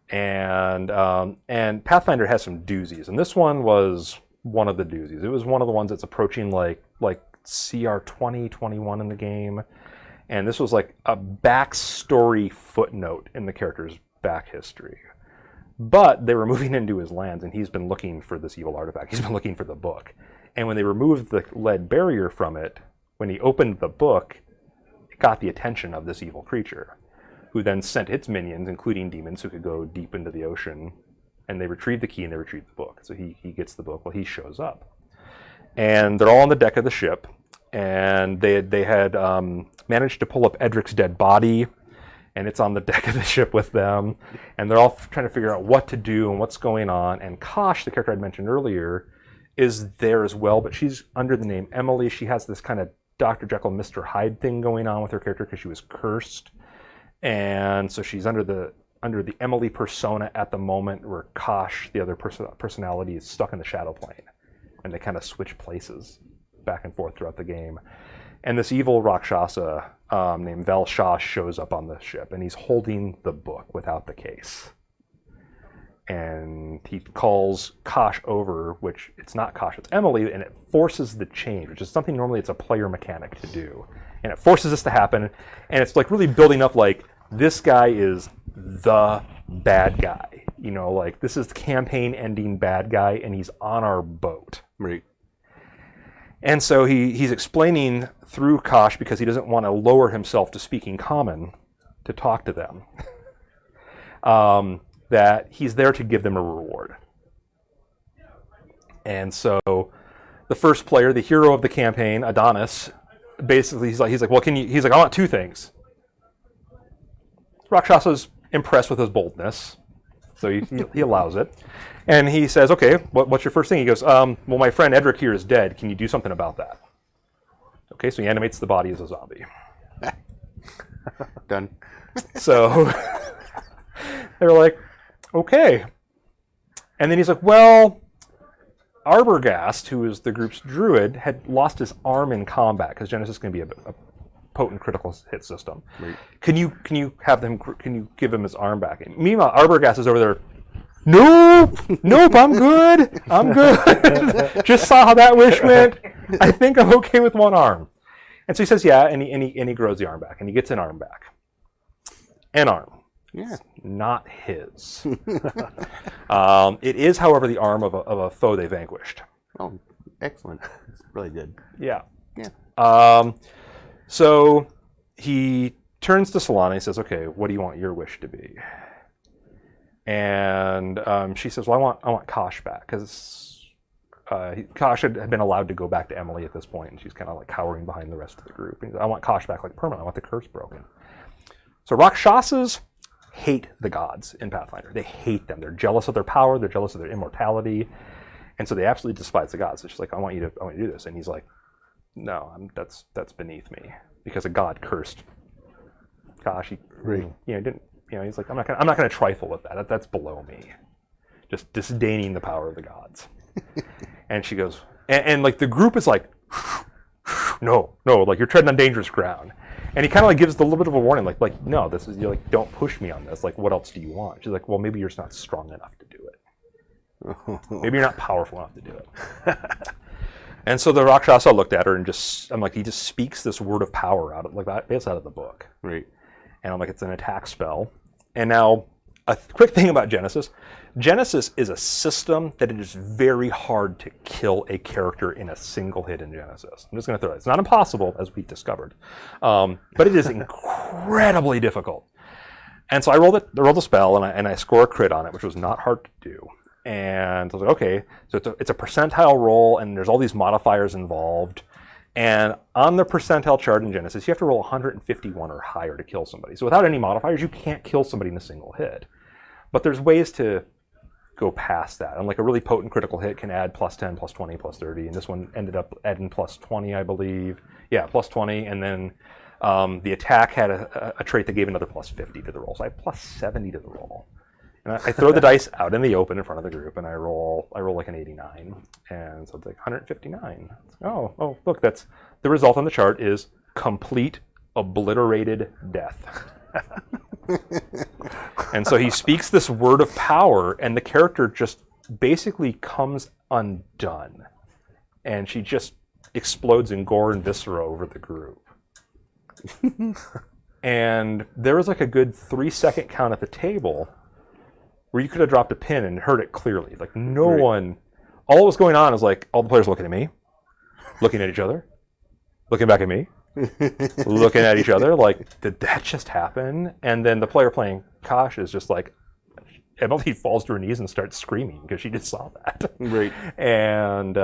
And Pathfinder has some doozies. And this one was one of the doozies. It was one of the ones that's approaching like CR 20, 21 in the game. And this was like a backstory footnote in the character's back history. But they were moving into his lands, and he's been looking for this evil artifact. He's been looking for the book. And when they removed the lead barrier from it, when he opened the book, it got the attention of this evil creature, who then sent its minions, including demons who could go deep into the ocean, and they retrieved the key and they retrieved the book. So he gets the book. Well, he shows up. And they're all on the deck of the ship, and they had managed to pull up Edric's dead body, and it's on the deck of the ship with them, and they're all trying to figure out what to do and what's going on. And Kosh, the character I'd mentioned earlier, is there as well, but she's under the name Emily. She has this kind of Dr. Jekyll, Mr. Hyde thing going on with her character because she was cursed. And so she's under the Emily persona at the moment, where Kosh, the other personality, is stuck in the shadow plane. And they kind of switch places back and forth throughout the game. And this evil Rakshasa named Velshash shows up on the ship, and he's holding the book without the case. And he calls Kosh over, which it's not Kosh, it's Emily, and it forces the change, which is something normally it's a player mechanic to do. And it forces this to happen, and it's like really building up like, this guy is the bad guy. You know, like, this is the campaign-ending bad guy, and he's on our boat. Right. And so he's explaining through Kosh, because he doesn't want to lower himself to speaking common to talk to them, that he's there to give them a reward. And so the first player, the hero of the campaign, Adonis, basically he's like, well, he's like, I want two things. Rakshasa's impressed with his boldness, so he allows it. And he says, okay, what's your first thing? He goes, well, my friend Edric here is dead. Can you do something about that? Okay, so he animates the body as a zombie. Done. So they're like, okay. And then he's like, well, Arbogast, who is the group's druid, had lost his arm in combat, because Genesis is going to be a potent critical hit system. Right. Can you give him his arm back? And meanwhile, Arbogast is over there. Nope, I'm good. Just saw how that wish went. I think I'm okay with one arm. And so he says, yeah, and he grows the arm back, and he gets an arm back. An arm. Yeah. Not his. It is, however, the arm of a foe they vanquished. Oh, excellent. It's really good. Yeah. Yeah. So he turns to Solana and he says, okay, what do you want your wish to be? And she says, well, I want Kosh back, because Kosh had been allowed to go back to Emily at this point, and she's kind of like cowering behind the rest of the group. And I want Kosh back like permanent. I want the curse broken. So Rakshasas hate the gods in Pathfinder. They hate them. They're jealous of their power. They're jealous of their immortality. And so they absolutely despise the gods. It's just like, I want you to do this. And he's like, no, that's beneath me, because a god cursed Kosh. He's like, I'm not gonna trifle with that. That's below me. Just disdaining the power of the gods. And she goes, and like the group is like, no, like you're treading on dangerous ground. And he kind of like gives a little bit of a warning, like no, this is, you're like, don't push me on this. Like, what else do you want? She's like, well, maybe you're just not strong enough to do it. Maybe you're not powerful enough to do it. And so the Rakshasa looked at her and he just speaks this word of power out of the book. Right. And I'm like, it's an attack spell. And now, a quick thing about Genesis. Genesis is a system that it is very hard to kill a character in a single hit in Genesis. I'm just going to throw it. It's not impossible, as we discovered, but it is incredibly difficult. And so I rolled the spell, and I score a crit on it, which was not hard to do. And I was like, okay, so it's a percentile roll, and there's all these modifiers involved. And on the percentile chart in Genesis, you have to roll 151 or higher to kill somebody. So without any modifiers, you can't kill somebody in a single hit. But there's ways to go past that. And like a really potent critical hit can add plus 10, plus 20, plus 30. And this one ended up adding plus 20, I believe. Yeah, plus 20. And then the attack had a trait that gave another plus 50 to the roll. So I have plus 70 to the roll. And I throw the dice out in the open in front of the group, and I roll like an 89, and so it's like 159. Oh, look, that's the result on the chart is complete obliterated death. And so he speaks this word of power, and the character just basically comes undone, and she just explodes in gore and viscera over the group. And there was like a good 3-second count at the table where you could have dropped a pin and heard it clearly. Like no one, all that was going on is like all the players looking at me, looking at each other, looking back at me, looking at each other, like, did that just happen? And then the player playing Kosh is just like, Emily falls to her knees and starts screaming because she just saw that. Right. And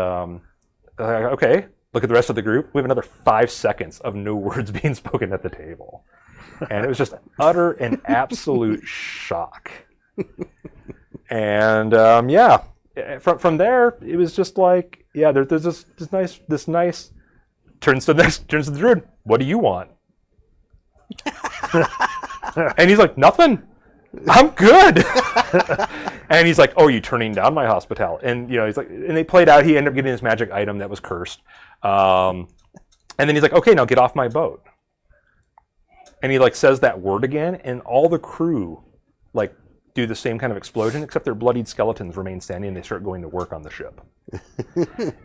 okay, look at the rest of the group. We have another 5 seconds of no words being spoken at the table. And it was just utter and absolute shock. And from there, it was just like, yeah, there's this nice turns to the druid. What do you want? And he's like, nothing. I'm good. And he's like, oh, you turning down my hospitality? And he's like, and they played out. He ended up getting this magic item that was cursed. And then he's like, okay, now get off my boat. And he like says that word again, and all the crew like do the same kind of explosion, except their bloodied skeletons remain standing, and they start going to work on the ship.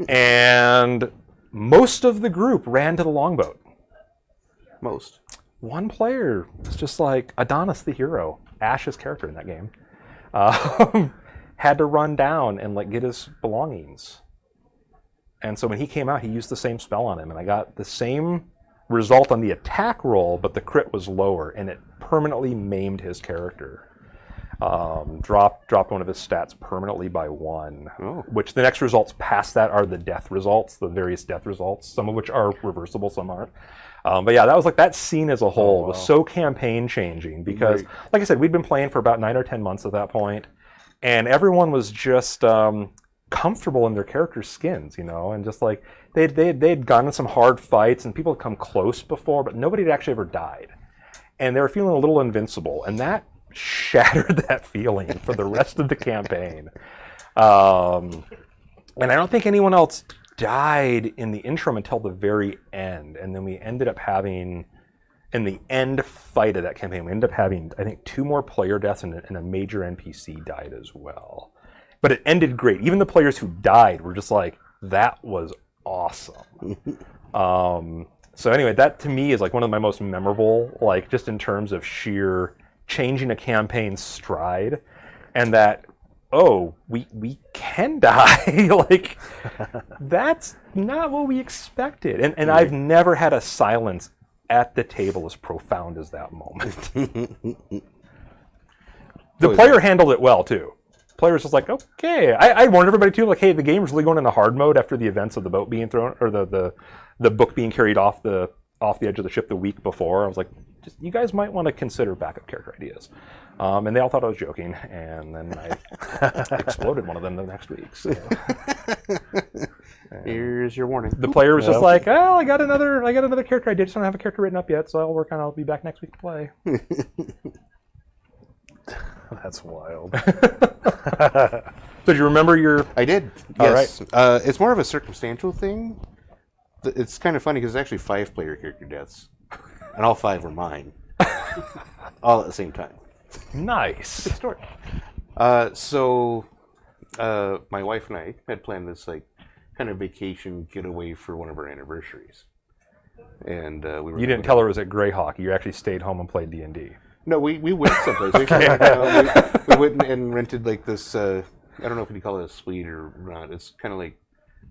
And most of the group ran to the longboat. Most. One player was just like Adonis the hero, Ash's character in that game, had to run down and like get his belongings. And so when he came out, he used the same spell on him, and I got the same result on the attack roll, but the crit was lower, and it permanently maimed his character. Dropped one of his stats permanently by 1, which the next results past that are the death results, the various death results, some of which are reversible, some aren't. But yeah, that was like that scene as a whole was so campaign changing because, like I said, we'd been playing for about 9 or 10 months at that point, and everyone was just comfortable in their characters' skins, and just like they'd gone in some hard fights, and people had come close before, but nobody had actually ever died, and they were feeling a little invincible, and that shattered that feeling for the rest of the campaign. And I don't think anyone else died in the interim until the very end, and then we ended up having, in the end fight of that campaign, we ended up having, I think, 2 more player deaths, and a major NPC died as well. But it ended great. Even the players who died were just like, that was awesome. So anyway, that to me is like one of my most memorable, like just in terms of sheer changing a campaign's stride, and that, oh, we can die. Like, that's not what we expected. And I've never had a silence at the table as profound as that moment. The player handled it well, too. Players was like, okay. I warned everybody, too, like, hey, the game's really going into hard mode after the events of the boat being thrown, or the book being carried off the edge of the ship the week before. I was like, you guys might want to consider backup character ideas. And they all thought I was joking, and then I exploded one of them the next week. So. Here's your warning. The player was just like, oh, I got another character idea. Just don't have a character written up yet, so I'll be back next week to play. That's wild. So do you remember your... I did, yes. All right. It's more of a circumstantial thing. It's kind of funny because it's actually 5 player character deaths, and all 5 were mine, all at the same time. Nice. Good story. So my wife and I had planned this like kind of vacation getaway for one of our anniversaries, and we were. You didn't tell her it was at Greyhawk. You actually stayed home and played D&D. No, we went someplace. We went and rented like this. I don't know if you call it a suite or not. It's kind of like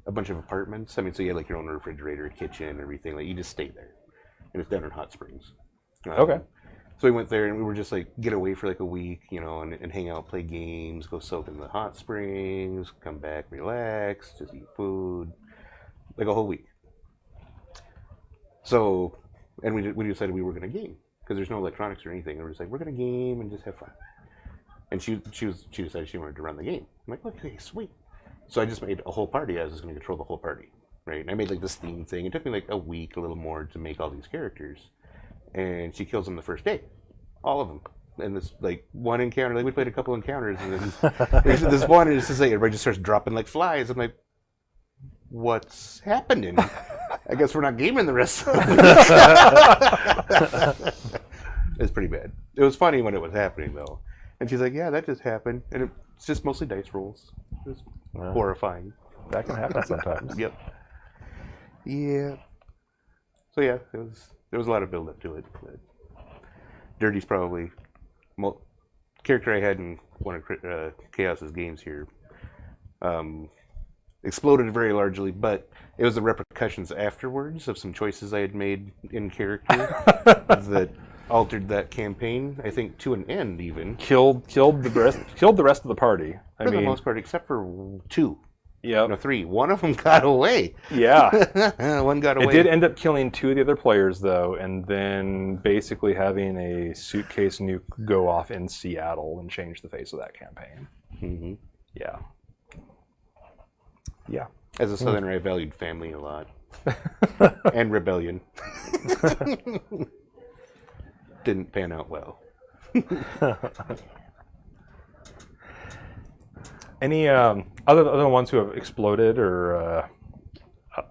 a bunch of apartments. I mean, so you had like your own refrigerator, kitchen, everything. Like you just stay there, and it's down in Hot Springs. Okay. So we went there and we were just like get away for like a week, and hang out, play games, go soak in the hot springs, come back, relax, just eat food, like a whole week. So, and we decided we were going to game because there's no electronics or anything. We were just like, we're going to game and just have fun. And she decided she wanted to run the game. I'm like, okay, sweet. So I just made a whole party. I was just going to control the whole party, right? And I made like this theme thing. It took me like a week, a little more, to make all these characters. And she kills them the first day, all of them. And this like one encounter, like we played a couple encounters, and then this one, and it's just like everybody just starts dropping like flies. I'm like, what's happening? I guess we're not gaming the rest of the week. It's pretty bad. It was funny when it was happening though. And she's like, yeah, that just happened, and it's just mostly dice rolls. It was horrifying. That can happen sometimes. Yep. Yeah. So yeah, there was a lot of build up to it. But Dirty's probably character I had in one of Chaos's games here. Exploded very largely, but it was the repercussions afterwards of some choices I had made in character that altered that campaign. I think to an end, even Killed the rest of the party. For the most part, except for 2. Yeah. No, 3. One of them got away. Yeah. One got away. It did end up killing 2 of the other players, though, and then basically having a suitcase nuke go off in Seattle and change the face of that campaign. Mm-hmm. Yeah. Yeah. As a Southerner, I valued family a lot. And rebellion. Didn't pan out well. Any other ones who have exploded or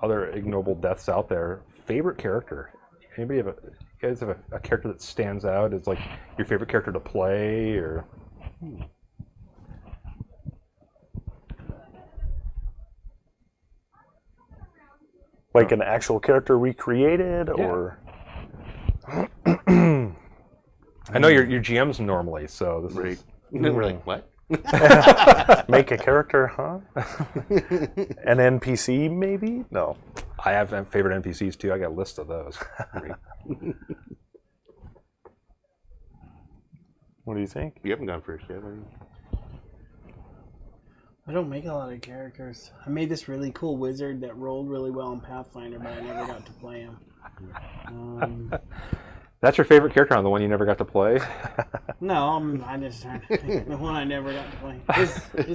other ignoble deaths out there? Favorite character? Anybody have you guys have a character that stands out as like your favorite character to play, or? Like an actual character recreated, or I know you're GMs normally, so this Right. is We're like, what? make a character, huh? An NPC, maybe? No. I have favorite NPCs too. I got a list of those. Right. What do you think? You haven't gone first yet, have you? I don't make a lot of characters. I made this really cool wizard that rolled really well in Pathfinder, but I never got to play him. That's your favorite character on the one you never got to play? No, I just trying to think. The one I never got to play. His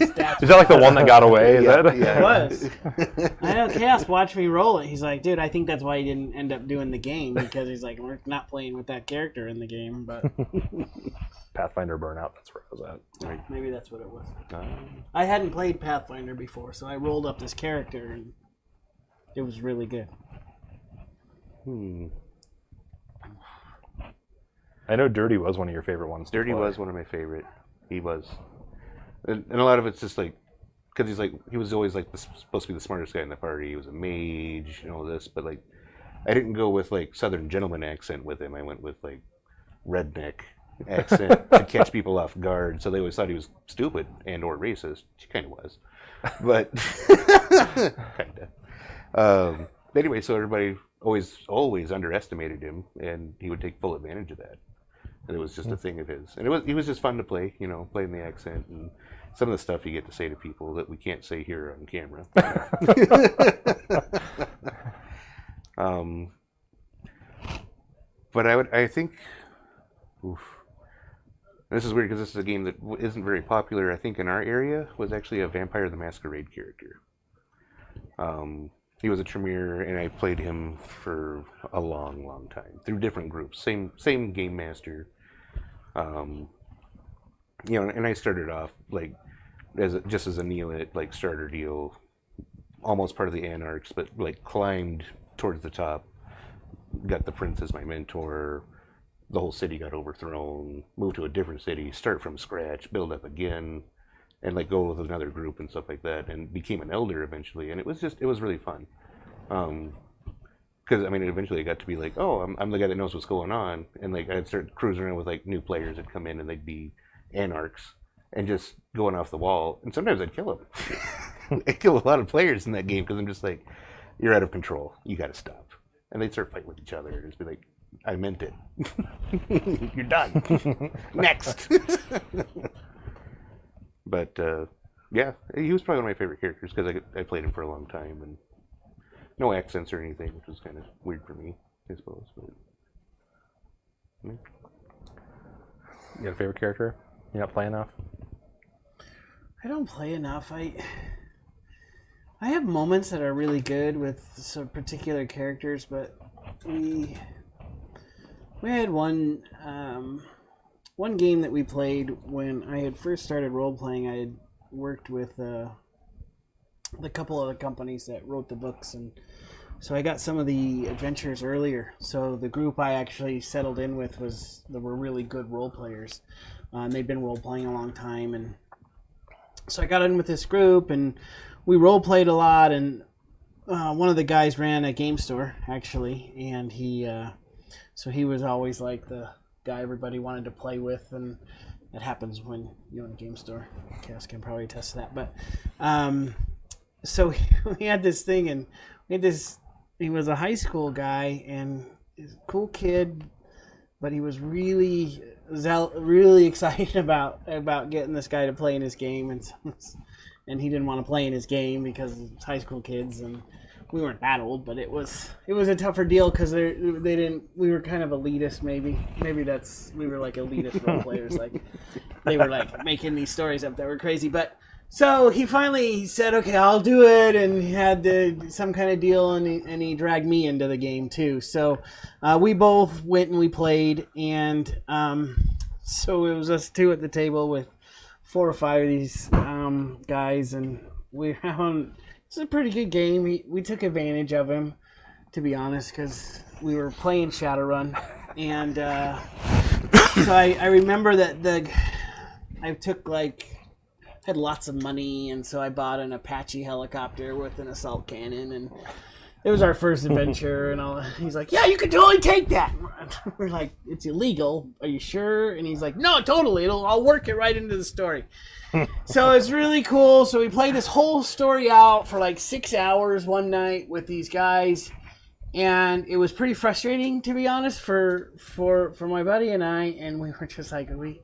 stats. Is that like the one that got away? Is that? It was. I know Chaos watched me roll it. He's like, dude, I think that's why he didn't end up doing the game, because he's like, we're not playing with that character in the game, but Pathfinder Burnout, that's where I was at. maybe that's what it was. I hadn't played Pathfinder before, so I rolled up this character, and it was really good. I know Dirty was one of your favorite ones. Dirty was one of my favorite. He was. And a lot of it's just like, because he was always like supposed to be the smartest guy in the party. He was a mage and all this, but like, I didn't go with like Southern gentleman accent with him. I went with like redneck accent to catch people off guard. So they always thought he was stupid and or racist. He kind of was, but kind of. Anyway, so everybody always underestimated him, and he would take full advantage of that. And it was just a thing of his, and he was just fun to play. You know, playing the accent and some of the stuff you get to say to people that we can't say here on camera. But I think, this is weird because this is a game that isn't very popular. I think in our area was actually a Vampire the Masquerade character. He was a Tremere, and I played him for a long, long time through different groups. Same game master. You know, and I started off like just as a Neolith, like starter deal, almost part of the Anarchs, but like climbed towards the top. Got the prince as my mentor. The whole city got overthrown. Moved to a different city. Start from scratch. Build up again. And like go with another group and stuff like that, and became an elder eventually, and it was really fun, because I mean eventually I got to be like, oh, I'm the guy that knows what's going on, and like I'd start cruising around with like new players that come in and they'd be anarchs and just going off the wall, and sometimes I'd kill them. I kill a lot of players in that game because I'm just like, you're out of control, you got to stop, and they'd start fighting with each other and just be like, I meant it. You're done. Next. But yeah, he was probably one of my favorite characters because I played him for a long time, and no accents or anything, which was kind of weird for me, I suppose. But, yeah. You got a favorite character? You're not playing enough? I don't play enough. I have moments that are really good with some particular characters, but we had one game that we played when I had first started role playing. I had worked with the couple of the companies that wrote the books, and so I got some of the adventures earlier. So the group I actually settled in with were really good role players. They'd been role playing a long time, and so I got in with this group, and we role played a lot. And one of the guys ran a game store actually, and he was always like the guy everybody wanted to play with, and that happens when you own a game store. Cass can probably attest to that. But so we had this thing, and he was a high school guy, and he's a cool kid, but he was really excited about getting this guy to play in his game, and he didn't want to play in his game because it's high school kids, and we weren't that old, but it was a tougher deal because we were kind of elitist, maybe we were like elitist role players, like they were like making these stories up that were crazy, but So he finally said, "Okay, I'll do it," and he had some kind of deal, and he dragged me into the game too. So we both went and we played, and so it was us two at the table with 4 or 5 of these guys, and we found it's a pretty good game. We took advantage of him, to be honest, because we were playing Shadowrun, and so I remember that I took had lots of money, and so I bought an Apache helicopter with an assault cannon, and it was our first adventure, and all. He's like, "Yeah, you can totally take that." We're like, "It's illegal. Are you sure?" And he's like, "No, totally. I'll work it right into the story." So it's really cool. So we played this whole story out for 6 hours one night with these guys, and it was pretty frustrating, to be honest, for my buddy and I. And we were just like, we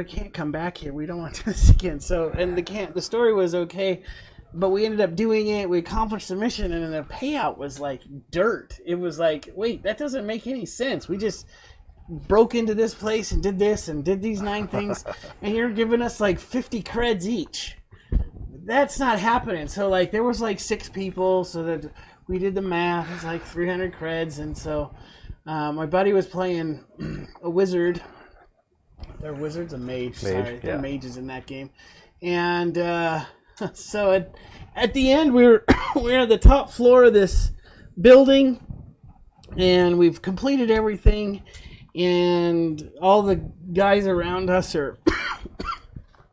can't come back here. We don't want to do this again. So, and the story was okay, but we ended up doing it. We accomplished the mission, and then the payout was like dirt. It was like, wait, that doesn't make any sense. We just broke into this place and did this and did these 9 things, and you're giving us 50 creds each. That's not happening. So there was 6 people, so that we did the math. It's 300 creds, and so my buddy was playing a wizard. They're wizards, a mage. Sorry, they're mages in that game. And so at the end, we're at the top floor of this building, and we've completed everything. And all the guys around us are,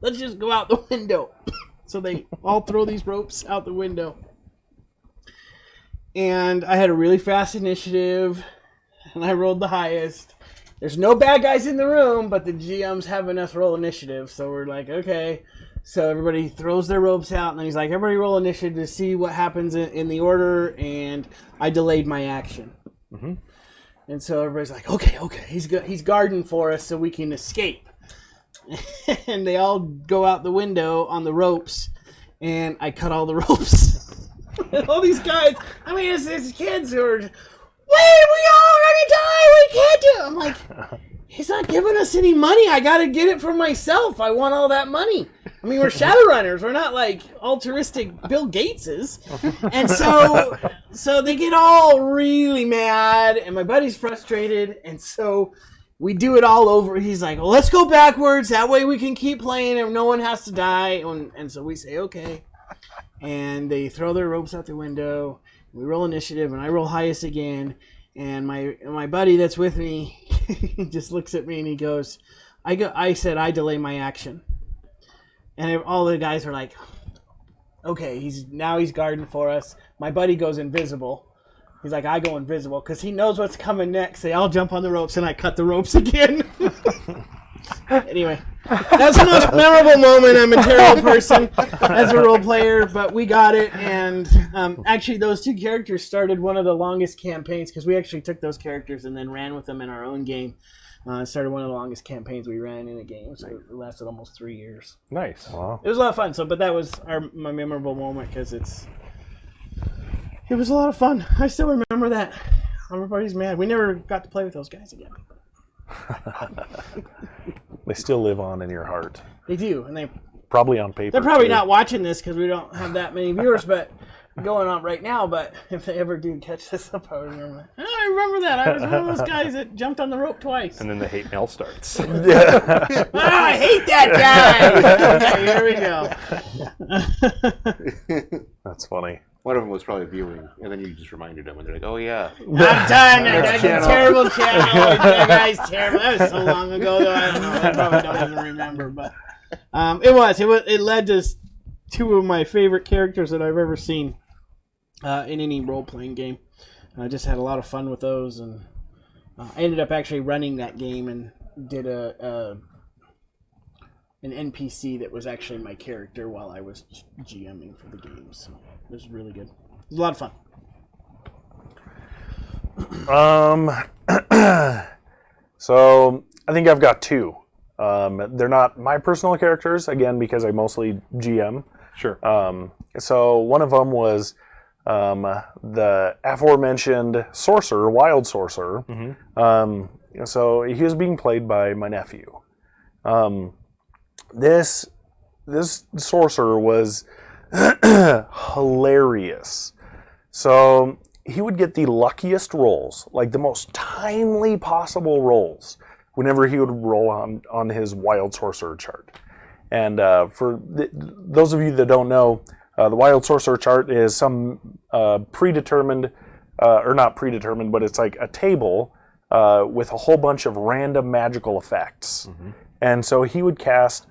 let's just go out the window. So they all throw these ropes out the window. And I had a really fast initiative, and I rolled the highest. There's no bad guys in the room, but the GM's having us roll initiative. So we're like, okay. So everybody throws their ropes out, and then he's like, everybody roll initiative to see what happens in the order. And I delayed my action. Mm-hmm. And so everybody's like, okay. He's guarding for us so we can escape. And they all go out the window on the ropes, and I cut all the ropes. And all these guys, it's kids who are... Wait, we all gonna die! We can't do it! I'm like, he's not giving us any money. I gotta get it for myself. I want all that money. We're Shadowrunners. We're not altruistic Bill Gateses. And so they get all really mad, and my buddy's frustrated, and so we do it all over. He's like, well, let's go backwards. That way we can keep playing and no one has to die. And so we say, okay. And they throw their ropes out the window. We roll initiative, and I roll highest again. And my buddy that's with me, he just looks at me and he goes, I said I delay my action. And all the guys are like, okay, he's guarding for us. My buddy goes invisible. He's like, I go invisible because he knows what's coming next. They all jump on the ropes, and I cut the ropes again. Anyway, that's the most memorable moment. I'm a terrible person as a role player, but we got it. And actually, those 2 characters started one of the longest campaigns because we actually took those characters and then ran with them in our own game. Started one of the longest campaigns we ran in a game, so it lasted almost 3 years. Nice. Wow. It was a lot of fun. But that was my memorable moment because it was a lot of fun. I still remember that. Everybody's mad. We never got to play with those guys again. They still live on in your heart. They do, and they probably on paper. They're probably too. not watching this because we don't have that many viewers, but going on right now. But if they ever do catch this, I'll probably remember. I remember that. I was one of those guys that jumped on the rope twice. And then the hate mail starts. I hate that guy. Okay, here we go. That's funny. One of them was probably viewing, and then you just reminded them, and they're like, "Oh yeah." I'm done. That's a terrible channel. That guy's terrible. That was so long ago, though. I don't know. I probably don't even remember, but it led to 2 of my favorite characters that I've ever seen in any role-playing game. I just had a lot of fun with those, and I ended up actually running that game and did an NPC that was actually my character while I was GMing for the game. So it was really good. It was a lot of fun. So I think I've got 2. They're not my personal characters, again, because I mostly GM. Sure. So one of them was the aforementioned sorcerer, wild sorcerer. Mm-hmm. So he was being played by my nephew. This this sorcerer was hilarious. So he would get the luckiest rolls, like the most timely possible rolls, whenever he would roll on his wild sorcerer chart. And for those of you that don't know, the wild sorcerer chart is some predetermined, or not predetermined, but it's like a table with a whole bunch of random magical effects. And so he would cast.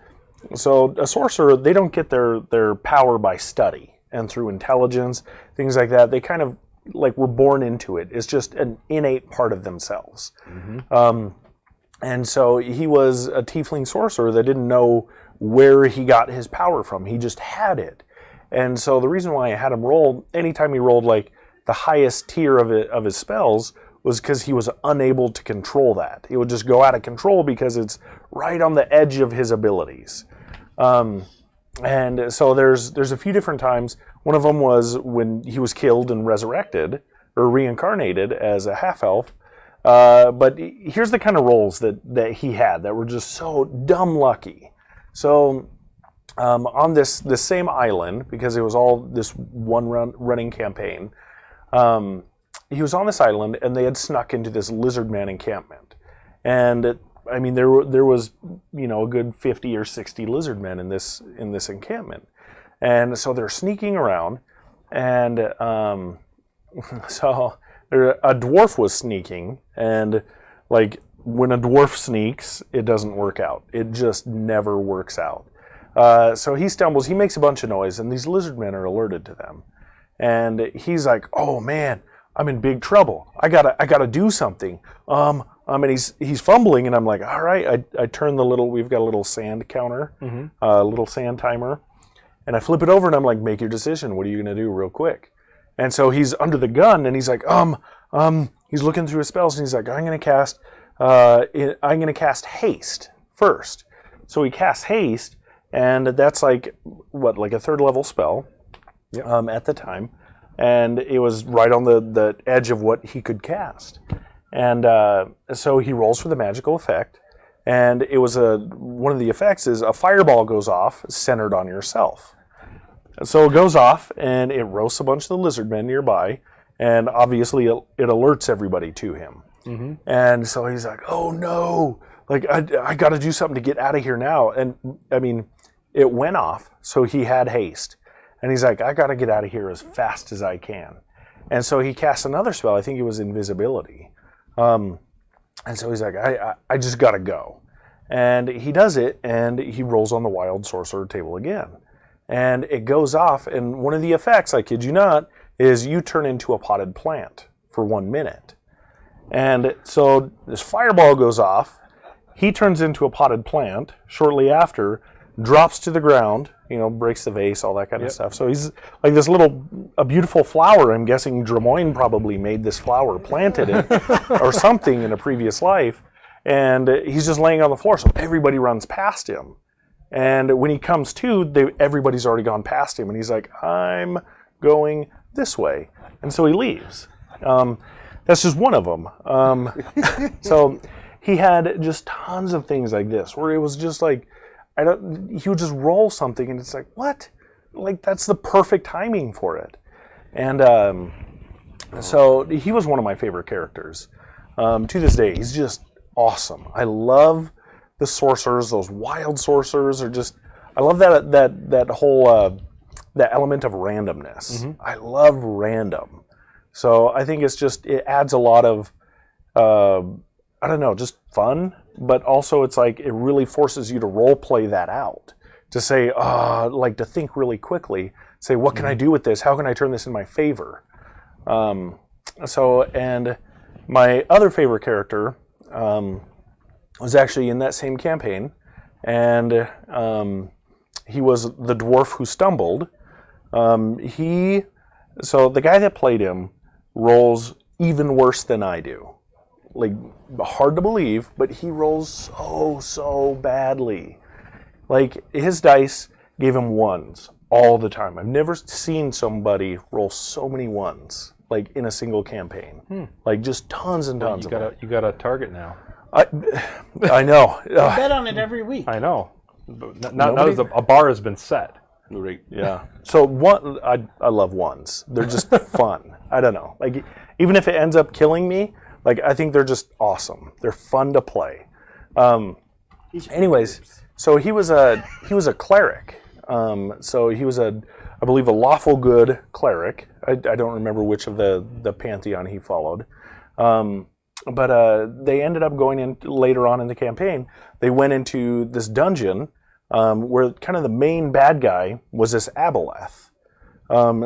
So a sorcerer, they don't get their power by study and through intelligence, things like that. They kind of like were born into it. It's just an innate part of themselves. And so he was a tiefling sorcerer that didn't know where he got his power from. He just had it. And so the reason why I had him roll, anytime he rolled like the highest tier of his spells, was because he was unable to control that. He would just go out of control because it's right on the edge of his abilities. And so there's a few different times. One of them was when he was killed and resurrected, or reincarnated as a half-elf. But here's the kind of rolls that he had that were just so dumb lucky. So on this same island, because it was all this one running campaign, he was on this island and they had snuck into this lizard man encampment. And I mean, there was, a good 50 or 60 lizard men in this encampment. And so they're sneaking around, and so a dwarf was sneaking, and like when a dwarf sneaks, it doesn't work out. It just never works out. So he stumbles, he makes a bunch of noise, and these lizard men are alerted to them. And he's like, "Oh man, I'm in big trouble. I gotta do something." And he's fumbling, and I'm like, "All right." I turn we've got a little sand counter, a little sand timer, and I flip it over, and I'm like, "Make your decision. What are you gonna do, real quick?" And so he's under the gun, and he's like, he's looking through his spells, and he's like, I'm gonna cast haste first. So he casts haste, and that's like a third level spell, at the time. And it was right on the edge of what he could cast. And so he rolls for the magical effect, and it was one of the effects is a fireball goes off centered on yourself. So it goes off, and it roasts a bunch of the lizard men nearby, and obviously it alerts everybody to him. And so he's like, "Oh no, like I got to do something to get out of here now." And I mean, it went off, so he had haste. And he's like, "I got to get out of here as fast as I can." And so he casts another spell. I think it was invisibility. And so he's like, I just got to go. And he does it, and he rolls on the wild sorcerer table again. And it goes off, and one of the effects, I kid you not, is you turn into a potted plant for 1 minute. And so this fireball goes off. He turns into a potted plant shortly after, drops to the ground, breaks the vase, all that kind of stuff. So he's like a beautiful flower. I'm guessing Dramoyne probably made this flower, planted it, or something in a previous life. And he's just laying on the floor, so everybody runs past him. And when he comes to, everybody's already gone past him, and he's like, "I'm going this way." And so he leaves. That's just one of them. So he had just tons of things like this, where it was just like, he would just roll something, and it's like, what? Like, that's the perfect timing for it. And so he was one of my favorite characters. To this day, he's just awesome. I love the sorcerers. Those wild sorcerers are just, I love that whole that element of randomness. I love random. So I think it adds a lot of just fun, but also it's like it really forces you to role play that out, to say, to think really quickly, say, what can I do with this? How can I turn this in my favor? And my other favorite character was actually in that same campaign, and he was the dwarf who stumbled. So the guy that played him rolls even worse than I do. Like, hard to believe, but he rolls so badly. Like, his dice gave him ones all the time. I've never seen somebody roll so many ones, like, in a single campaign. Like, just tons and tons of them. You got a target now. I know. I bet on it every week. I know. Not as a bar has been set. Right. Yeah. So I love ones. They're just fun. I don't know. Like even if it ends up killing me, like I think they're just awesome. They're fun to play. Anyways, so he was a cleric. So he was I believe a lawful good cleric. I don't remember which of the pantheon he followed. But they ended up going in later on in the campaign. They went into this dungeon where kind of the main bad guy was this aboleth.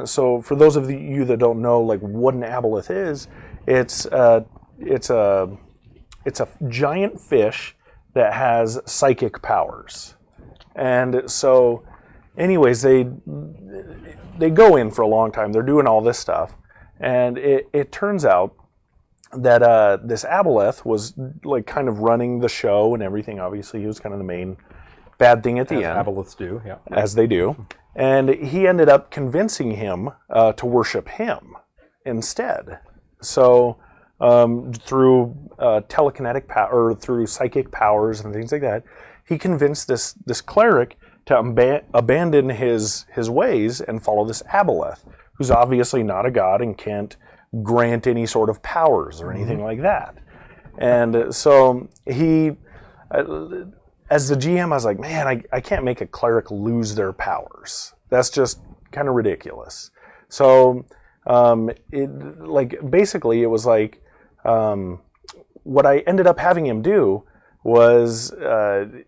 So for those of you that don't know, like what an aboleth is, it's a giant fish that has psychic powers. And so, anyways, they go in for a long time. They're doing all this stuff, and it turns out that this aboleth was like kind of running the show and everything. Obviously, he was kind of the main bad thing at the end, Aboleths do, yeah. as they do. And he ended up convincing him to worship him instead. So through telekinetic power, or through psychic powers and things like that, he convinced this cleric to abandon his ways and follow this aboleth, who's obviously not a god and can't grant any sort of powers or anything like that. And so he, as the GM, I was like, man, I can't make a cleric lose their powers. That's just kind of ridiculous. So basically it was like, what I ended up having him do was I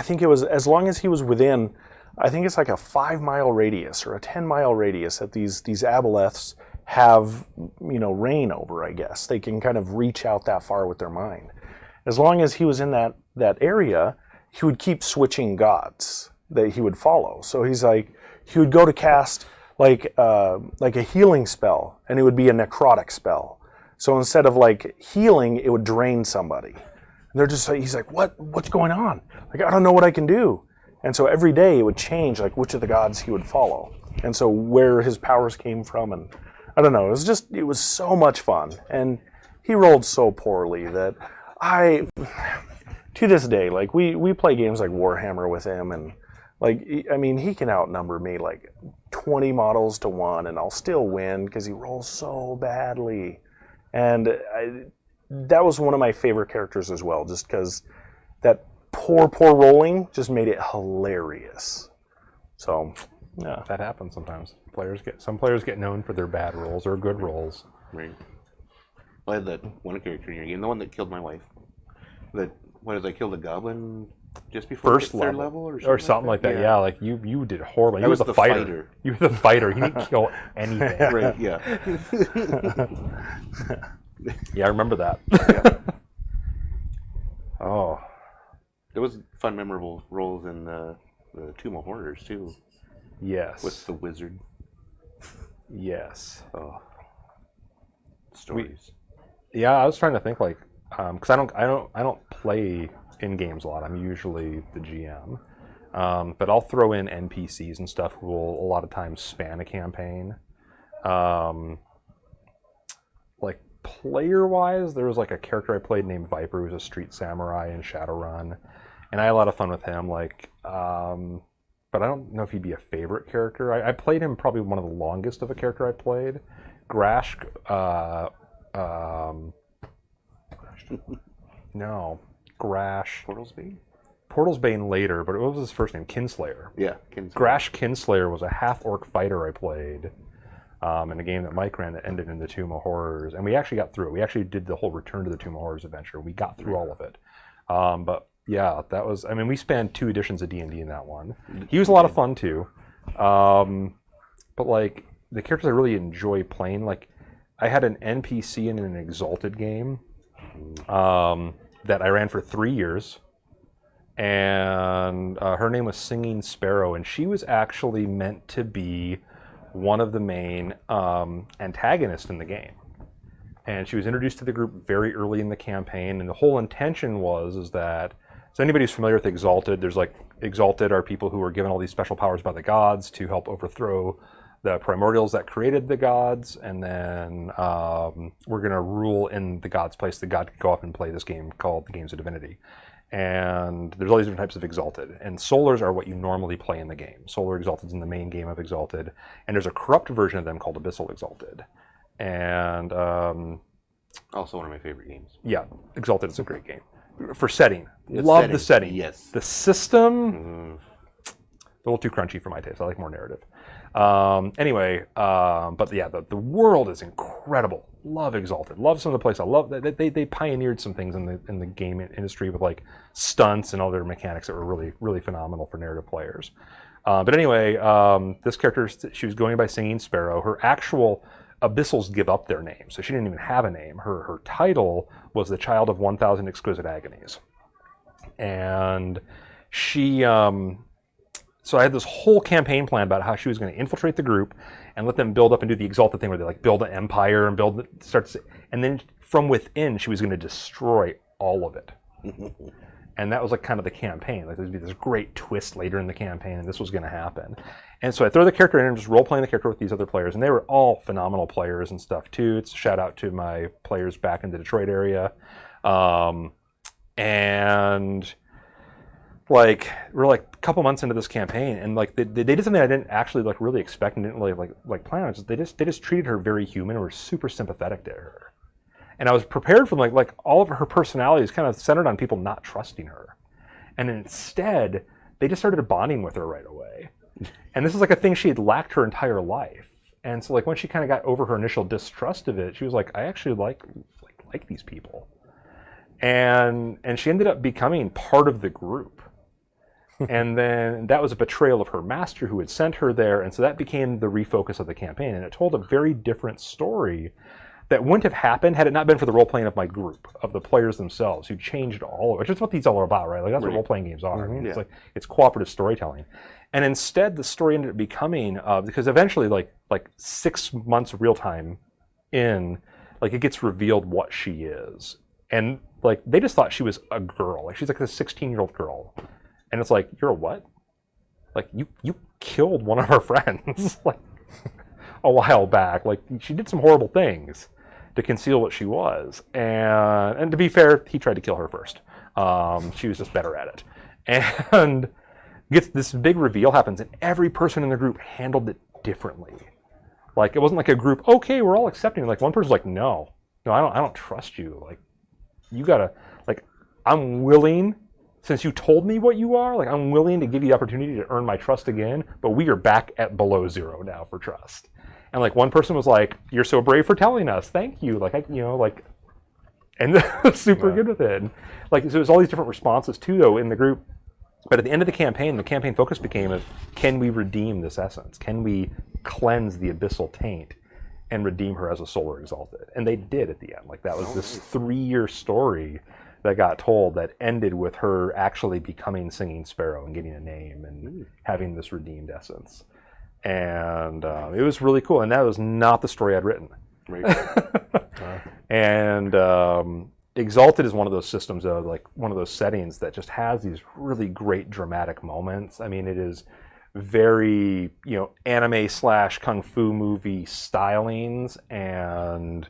think it was, as long as he was within, I think it's like a 5-mile radius or a 10-mile radius that these aboleths have, reign over, I guess. They can kind of reach out that far with their mind. As long as he was in that area, he would keep switching gods that he would follow. So he's like, he would go to cast like a healing spell, and it would be a necrotic spell. So instead of like healing, it would drain somebody. And they're just like, he's like, what's going on? Like, I don't know what I can do. And so every day it would change, like which of the gods he would follow, and so where his powers came from, and I don't know. It was so much fun, and he rolled so poorly that to this day, like we play games like Warhammer with him, and like, I mean, he can outnumber me like 20 models to 1, and I'll still win because he rolls so badly. And that was one of my favorite characters as well, just because that poor rolling just made it hilarious. So, yeah. That happens sometimes. Some players get known for their bad rolls or good rolls. Right. I had that one character in your game, the one that killed my wife. I killed a goblin just before First third level or something like that. Yeah, like you did horribly. I was the fighter. You were the fighter. You didn't kill anything. Right, yeah. Yeah, I remember that. Yeah. Oh. There was fun, memorable roles in the Tomb of Horrors, too. Yes. With the wizard. Yes. Oh. Stories. Yeah, I was trying to think like, because I don't play in games a lot. I'm usually the GM, but I'll throw in NPCs and stuff who will a lot of times span a campaign. Like player-wise, there was like a character I played named Viper, who was a street samurai in Shadowrun, and I had a lot of fun with him. Like, but I don't know if he'd be a favorite character. I played him probably one of the longest of a character I played. Grash. No, Grash. Portal's Bane later, but what was his first name? Kinslayer. Yeah, Kinslayer. Grash Kinslayer was a half-orc fighter I played in a game that Mike ran that ended in the Tomb of Horrors, and we actually got through it. We actually did the whole Return to the Tomb of Horrors adventure. We got through all of it. But yeah, that was, I mean, we spanned 2 editions of D&D in that one. He was a lot of fun too. But like, the characters I really enjoy playing, like, I had an NPC in an Exalted game that I ran for 3 years, and her name was Singing Sparrow, and she was actually meant to be one of the main antagonists in the game. And she was introduced to the group very early in the campaign, and the whole intention is that, so anybody who's familiar with Exalted, there's like, Exalted are people who were given all these special powers by the gods to help overthrow the primordials that created the gods, and then we're going to rule in the god's place. The god could go off and play this game called the Games of Divinity. And there's all these different types of Exalted. And Solars are what you normally play in the game. Solar Exalted's in the main game of Exalted. And there's a corrupt version of them called Abyssal Exalted. And Also one of my favorite games. yeah, Exalted is a great game. For setting. Love the setting. Yes. The system, a little too crunchy for my taste. I like more narrative. Anyway, but yeah, the world is incredible. Love Exalted. Love some of the places. I love that they pioneered some things in the game industry with like stunts and other mechanics that were really, really phenomenal for narrative players. But anyway, this character, she was going by Singing Sparrow. Her actual Abyssals give up their name, so she didn't even have a name. Her title was the Child of 1,000 Exquisite Agonies. And she... So I had this whole campaign plan about how she was going to infiltrate the group and let them build up and do the Exalted thing where they like build an empire and and then from within she was going to destroy all of it. And that was like kind of the campaign. Like there'd be this great twist later in the campaign and this was going to happen. And so I throw the character in and just role playing the character with these other players, and they were all phenomenal players and stuff too. It's a shout out to my players back in the Detroit area. And like we're like a couple months into this campaign, and like they did something I didn't actually like really expect and didn't really like plan on. They just treated her very human and were super sympathetic to her. And I was prepared for like all of her personality is kind of centered on people not trusting her, and instead they just started bonding with her right away. And this is like a thing she had lacked her entire life. And so like when she kind of got over her initial distrust of it, she was like, I actually like these people. And she ended up becoming part of the group. And then that was a betrayal of her master who had sent her there. And so that became the refocus of the campaign. And it told a very different story that wouldn't have happened had it not been for the role-playing of my group, of the players themselves, who changed all of it. Which is what these all are about, right? Like that's what role-playing games are. I mean, it's like it's cooperative storytelling. And instead, the story ended up becoming, because eventually, like 6 months real time in, like it gets revealed what she is. And like they just thought she was a girl. Like she's like a 16-year-old girl. And it's like, you're a what? Like you killed one of our friends like a while back. Like she did some horrible things to conceal what she was. And to be fair, he tried to kill her first. She was just better at it. And gets this big reveal happens, and every person in the group handled it differently. Like it wasn't like a group, okay, we're all accepting. Like one person's like, no, I don't trust you. Like you gotta, like I'm willing, since you told me what you are, like I'm willing to give you the opportunity to earn my trust again, but we are back at below zero now for trust. And like one person was like, you're so brave for telling us, thank you. Like and super good with it. And, like so there's all these different responses too though in the group. But at the end of the campaign focus became of, can we redeem this essence? Can we cleanse the abyssal taint and redeem her as a solar exalted? And they did at the end. Like that was this 3-year story that got told that ended with her actually becoming Singing Sparrow and getting a name and having this redeemed essence. And it was really cool. And that was not the story I'd written. Right. And Exalted is one of those systems, though, like one of those settings that just has these really great dramatic moments. I mean, it is very, anime / kung fu movie stylings, and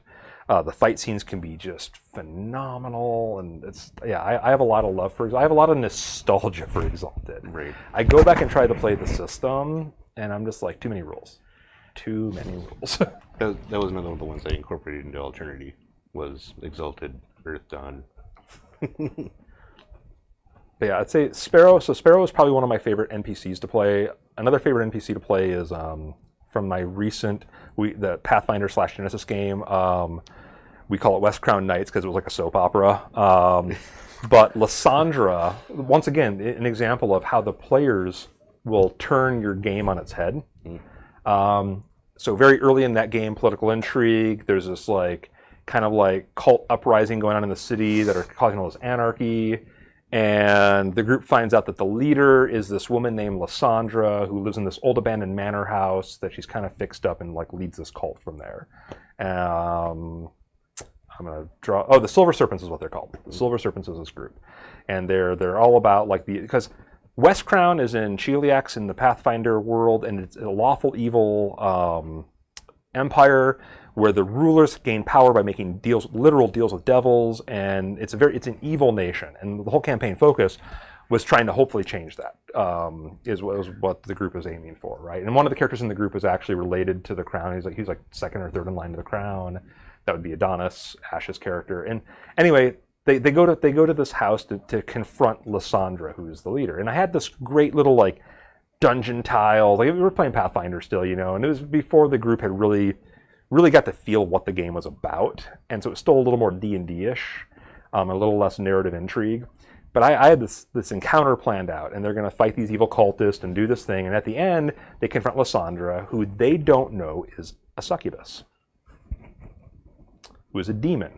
the fight scenes can be just phenomenal. And I have a lot of love for I have a lot of nostalgia for Exalted. Right. I go back and try to play the system, and I'm just like, too many rules. Too many rules. That was another one of the ones I incorporated into Alternity, was Exalted Earth Dawn. Yeah, I'd say Sparrow. So Sparrow is probably one of my favorite NPCs to play. Another favorite NPC to play is from my recent the Pathfinder / Genesis game. We call it West Crown Nights because it was like a soap opera. But Lysandra, once again, an example of how the players will turn your game on its head. So very early in that game, political intrigue. There's this like kind of like cult uprising going on in the city that are causing all this anarchy. And the group finds out that the leader is this woman named Lysandra who lives in this old abandoned manor house that she's kind of fixed up and like leads this cult from there. I'm gonna draw. The Silver Serpents is what they're called. The Silver Serpents is this group, and they're all about like because West Crown is in Cheliax in the Pathfinder world, and it's a lawful evil empire where the rulers gain power by making literal deals with devils, and it's an evil nation. And the whole campaign focus was trying to hopefully change that. Is what the group was aiming for, right? And one of the characters in the group was actually related to the crown. He's like second or third in line to the crown. That would be Adonis, Ash's character. And anyway, they go to this house to confront Lysandra, who's the leader. And I had this great little like dungeon tile. Like we were playing Pathfinder still, and it was before the group had really got to feel what the game was about, and so it was still a little more D&D-ish, a little less narrative intrigue. But I had this encounter planned out, and they're going to fight these evil cultists and do this thing, and at the end, they confront Lysandra, who they don't know is a succubus, who is a demon,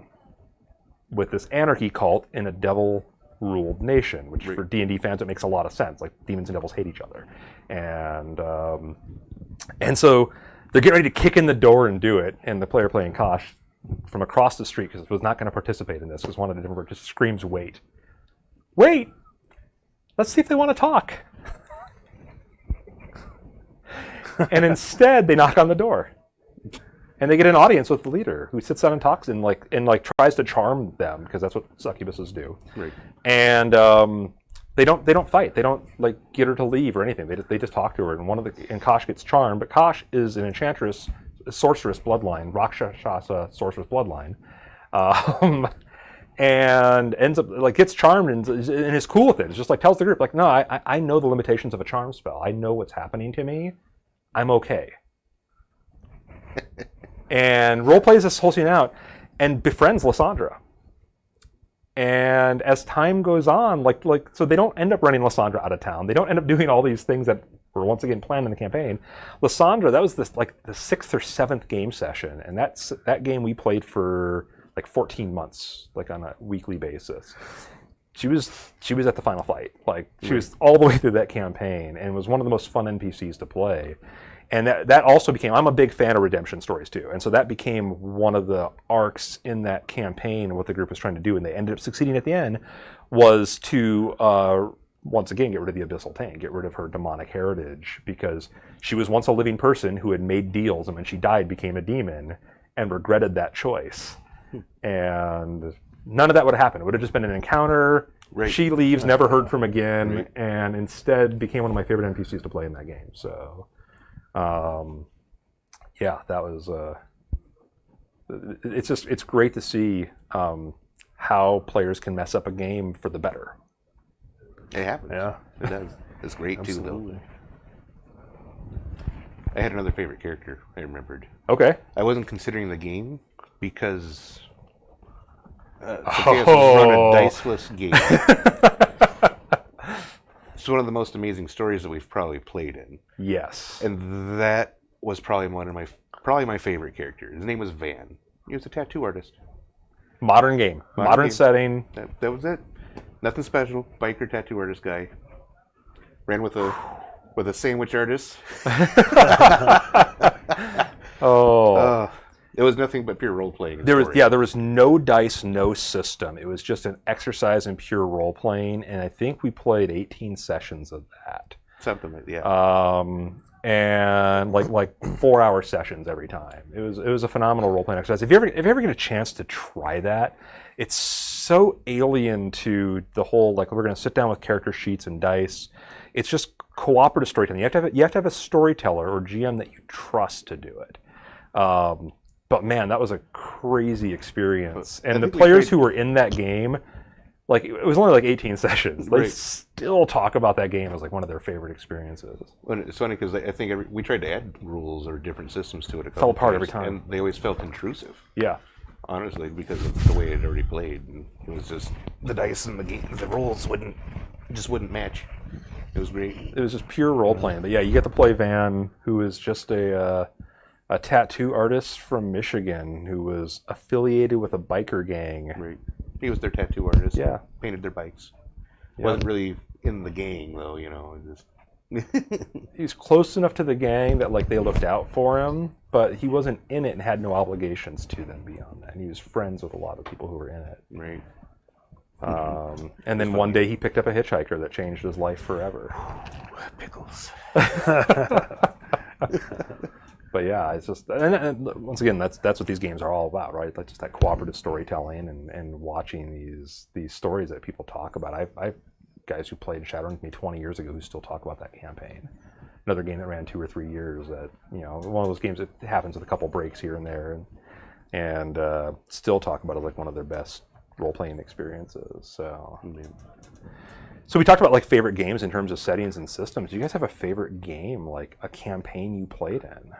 with this anarchy cult in a devil-ruled nation, which for D&D fans, it makes a lot of sense. Like, demons and devils hate each other. And so they're getting ready to kick in the door and do it, and the player playing Kosh from across the street, because was not going to participate in this, because one of the different just screams, "Wait. Wait! Let's see if they want to talk." And instead, they knock on the door. And they get an audience with the leader, who sits down and talks and tries to charm them, because that's what succubuses do. Right. And they don't fight. They don't get her to leave or anything. They just talk to her, and Kosh gets charmed. But Kosh is an enchantress, sorceress bloodline, Rakshasa sorceress bloodline, and ends up gets charmed and is cool with it. It's just tells the group no, I know the limitations of a charm spell. I know what's happening to me. I'm okay. And role plays this whole scene out and befriends Lysandra. And as time goes on, so they don't end up running Lysandra out of town. They don't end up doing all these things that were once again planned in the campaign. Lysandra, that was the 6th or 7th game session, and that game we played for 14 months, on a weekly basis. She was at the final fight. She was all the way through that campaign, and was one of the most fun NPCs to play. And that also became, I'm a big fan of redemption stories too. And so that became one of the arcs in that campaign and what the group was trying to do. And they ended up succeeding at the end was to, once again, get rid of the Abyssal Taint, get rid of her demonic heritage, because she was once a living person who had made deals and when she died became a demon and regretted that choice. And none of that would have happened. It would have just been an encounter. Right. She leaves, never heard from again, and instead became one of my favorite NPCs to play in that game. So... that was it's great to see how players can mess up a game for the better. It happens. Yeah, it does. It's great Absolutely. too, though. I had another favorite character I remembered. Okay. I wasn't considering the game because Zacchaeus was run a diceless game. It's one of the most amazing stories that we've probably played in. Yes. And that was probably my favorite character. His name was Van. He was a tattoo artist. Modern game. Modern game. Setting. That was it. Nothing special. Biker tattoo artist guy. Ran with a sandwich artist. It was nothing but pure role playing. There was no dice, no system. It was just an exercise in pure role playing, and I think we played 18 sessions of that. Something like and 4-hour sessions every time. It was a phenomenal role playing exercise. If you ever get a chance to try that, it's so alien to the whole we're going to sit down with character sheets and dice. It's just cooperative storytelling. You have to have a storyteller or GM that you trust to do it. But man, that was a crazy experience. And the players who were in that game, it was only 18 sessions. They still talk about that game as one of their favorite experiences. Well, it's funny because I think we tried to add rules or different systems to it. It fell apart every time. And they always felt intrusive. Yeah. Honestly, because of the way it had already played. And it was just the dice and the rolls wouldn't match. It was great. It was just pure role playing. But yeah, you get to play Van, who is just a tattoo artist from Michigan who was affiliated with a biker gang. Right. He was their tattoo artist. Yeah. Painted their bikes. Yeah. Wasn't really in the gang though, Just he was close enough to the gang that they looked out for him, but he wasn't in it and had no obligations to them beyond that. And he was friends with a lot of people who were in it. Right. And then one day he picked up a hitchhiker that changed his life forever. Pickles. But yeah, it's just, and once again, that's what these games are all about, right? Like just that cooperative storytelling and watching these stories that people talk about. I've guys who played Shadowrun with me 20 years ago who still talk about that campaign. Another game that ran 2 or 3 years. That one of those games that happens with a couple breaks here and there, and still talk about it like one of their best role-playing experiences. So we talked about like favorite games in terms of settings and systems. Do you guys have a favorite game, like a campaign you played in?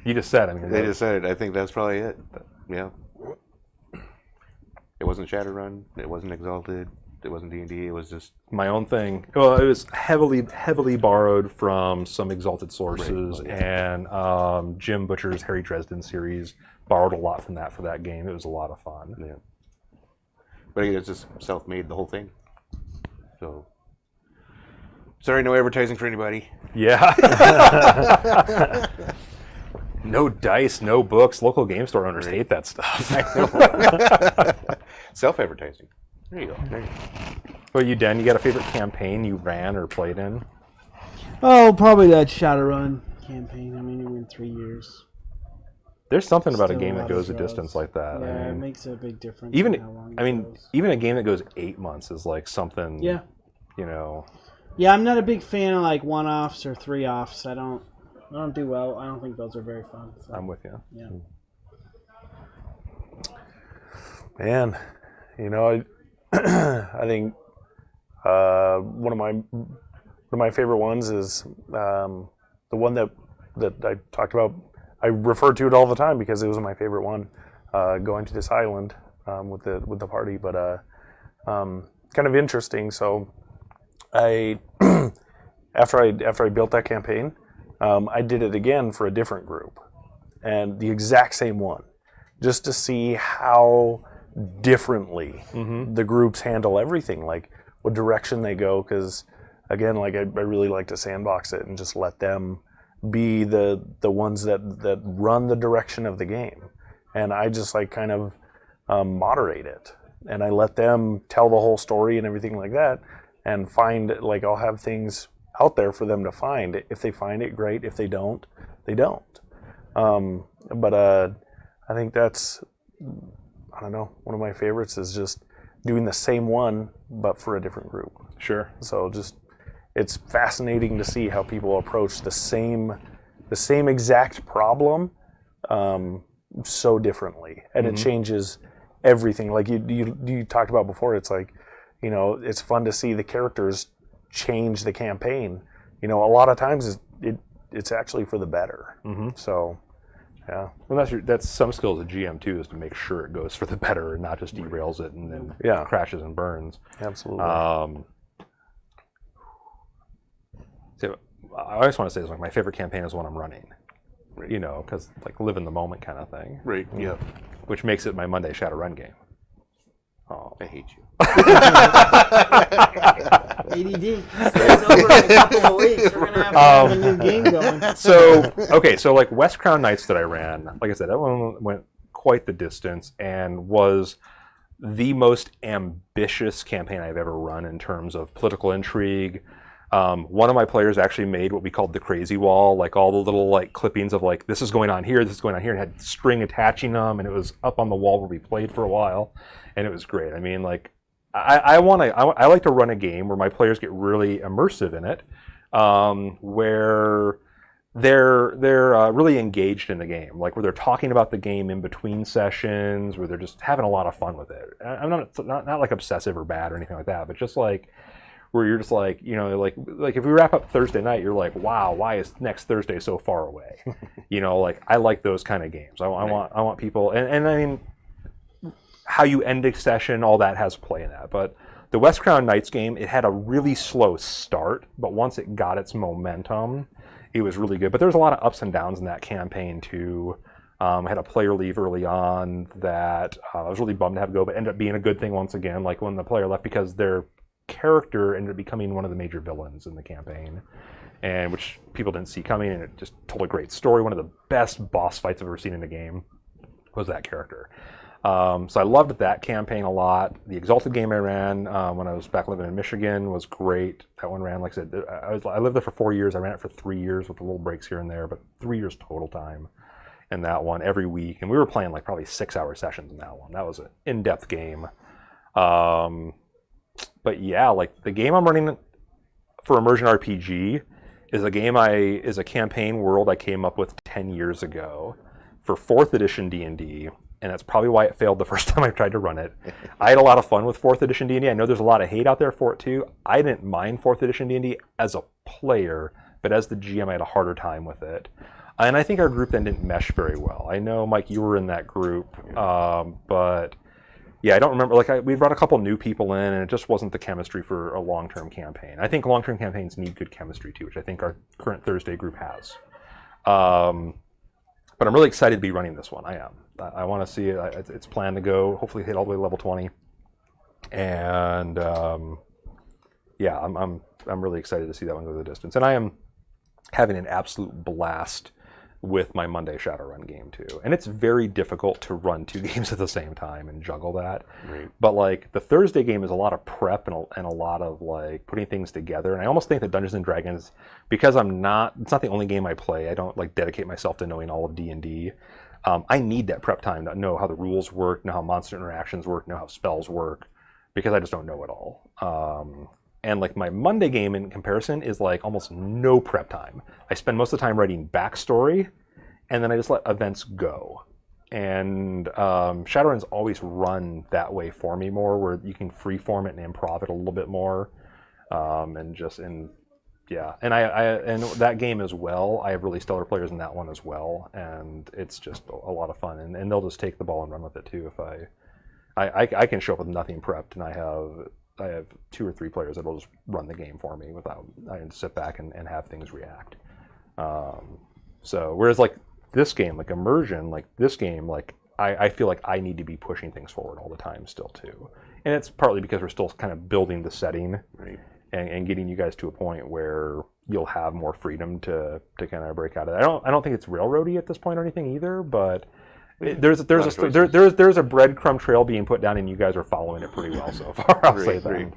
You just said. I mean, They just said it. I think that's probably it. But, yeah. It wasn't Shadowrun. It wasn't Exalted. It wasn't D&D. It was just my own thing. Well, it was heavily borrowed from some Exalted sources, and Jim Butcher's Harry Dresden series borrowed a lot from that for that game. It was a lot of fun. yeah. But it's just self-made the whole thing. So sorry, no advertising for anybody. Yeah. No dice, no books. Local game store owners hate that stuff. Self-advertising. There you go. There you go. Well, you, Dan, you got a favorite campaign you ran or played in? Oh, probably that Shadowrun campaign. I mean, it went 3 years. There's something about a Still game a that lot goes a of distance like that. Yeah, I it mean, makes a big difference. even in how long it goes. even a game that goes 8 months is like something. Yeah. Yeah, I'm not a big fan of like 1-offs or 3-offs. I don't do well. I don't think those are very fun. So, I'm with you. yeah. Man, I think one of my favorite ones is the one that I talked about. I refer to it all the time because it was my favorite one. Going to this island with the party, but kind of interesting. So I after I built that campaign, I did it again for a different group, and the exact same one, just to see how differently the groups handle everything, like what direction they go. Because again, like I really like to sandbox it and just let them be the ones that run the direction of the game, and I just like kind of moderate it, and I let them tell the whole story and everything like that, and find, like, I'll have things out there for them to find. If they find it, great. If they don't, they don't. But I think that's, I don't know, one of my favorites is just doing the same one but for a different group. Sure. So just, it's fascinating to see how people approach the same exact problem so differently, and it changes everything. Like you talked about before, it's like, it's fun to see the characters change the campaign. A lot of times it's actually for the better. So, yeah. Well, that's some skills of GM too, is to make sure it goes for the better and not just derails it and then crashes and burns. Absolutely. So I always want to say this, like, my favorite campaign is one I'm running. Because like live in the moment kind of thing. Right. Yeah. Which makes it my Monday Shadowrun game. Oh, I hate you. ADD. It's over in a couple of weeks. We're gonna have a new game going. So like West Crown Nights that I ran, like I said, that one went quite the distance and was the most ambitious campaign I've ever run in terms of political intrigue. One of my players actually made what we called the crazy wall, like all the little like clippings of like, this is going on here, this is going on here, and had string attaching them, and it was up on the wall where we played for a while, and it was great. I mean, like, I like to run a game where my players get really immersive in it, where they're really engaged in the game, like where they're talking about the game in between sessions, where they're just having a lot of fun with it. I'm not like obsessive or bad or anything like that, but just like where you're just like, like if we wrap up Thursday night, you're like, wow, why is next Thursday so far away? Like I like those kind of games. I want people, and I mean, how you end a session, all that has play in that. But the West Crown Nights game, it had a really slow start, but once it got its momentum, it was really good. But there was a lot of ups and downs in that campaign too. I had a player leave early on that I was really bummed to have go, but ended up being a good thing once again, like when the player left, because their character ended up becoming one of the major villains in the campaign, and which people didn't see coming, and it just told a great story. One of the best boss fights I've ever seen in a game was that character. So I loved that campaign a lot. The Exalted game I ran when I was back living in Michigan was great. That one ran, like I said, I lived there for 4 years. I ran it for 3 years with a little breaks here and there, but 3 years total time in that one every week. And we were playing like probably 6-hour sessions in that one. That was an in-depth game. But yeah, like the game I'm running for Immersion RPG is a campaign world I came up with 10 years ago for 4th edition D&D, and that's probably why it failed the first time I tried to run it. I had a lot of fun with 4th edition D&D. I know there's a lot of hate out there for it too. I didn't mind 4th edition D&D as a player, but as the GM I had a harder time with it. And I think our group then didn't mesh very well. I know, Mike, you were in that group, but yeah, I don't remember. Like we brought a couple new people in, and it just wasn't the chemistry for a long-term campaign. I think long-term campaigns need good chemistry too, which I think our current Thursday group has. But I'm really excited to be running this one. I am. I want to see it. It's planned to go, hopefully hit all the way to level 20. And yeah, I'm really excited to see that one go the distance. And I am having an absolute blast with my Monday Shadowrun game too. And it's very difficult to run 2 games at the same time and juggle that. Right. But like the Thursday game is a lot of prep and a lot of like putting things together. And I almost think that Dungeons and Dragons, because it's not the only game I play, I don't like dedicate myself to knowing all of D&D. I need that prep time to know how the rules work, know how monster interactions work, know how spells work, because I just don't know it all. And like my Monday game in comparison is like almost no prep time. I spend most of the time writing backstory, and then I just let events go. And Shadowrun's always run that way for me more, where you can freeform it and improv it a little bit more, and that game as well. I have really stellar players in that one as well, and it's just a lot of fun. And they'll just take the ball and run with it too. If I can show up with nothing prepped, and I have 2 or 3 players that'll just run the game for me without I can sit back and have things react. So whereas like this game, like Immersion, like this game, like I feel like I need to be pushing things forward all the time still too. And it's partly because we're still kind of building the setting, right, and getting you guys to a point where you'll have more freedom to kind of break out of that. I don't think it's railroady at this point or anything either, but there's a breadcrumb trail being put down, and you guys are following it pretty well so far. I'll say that.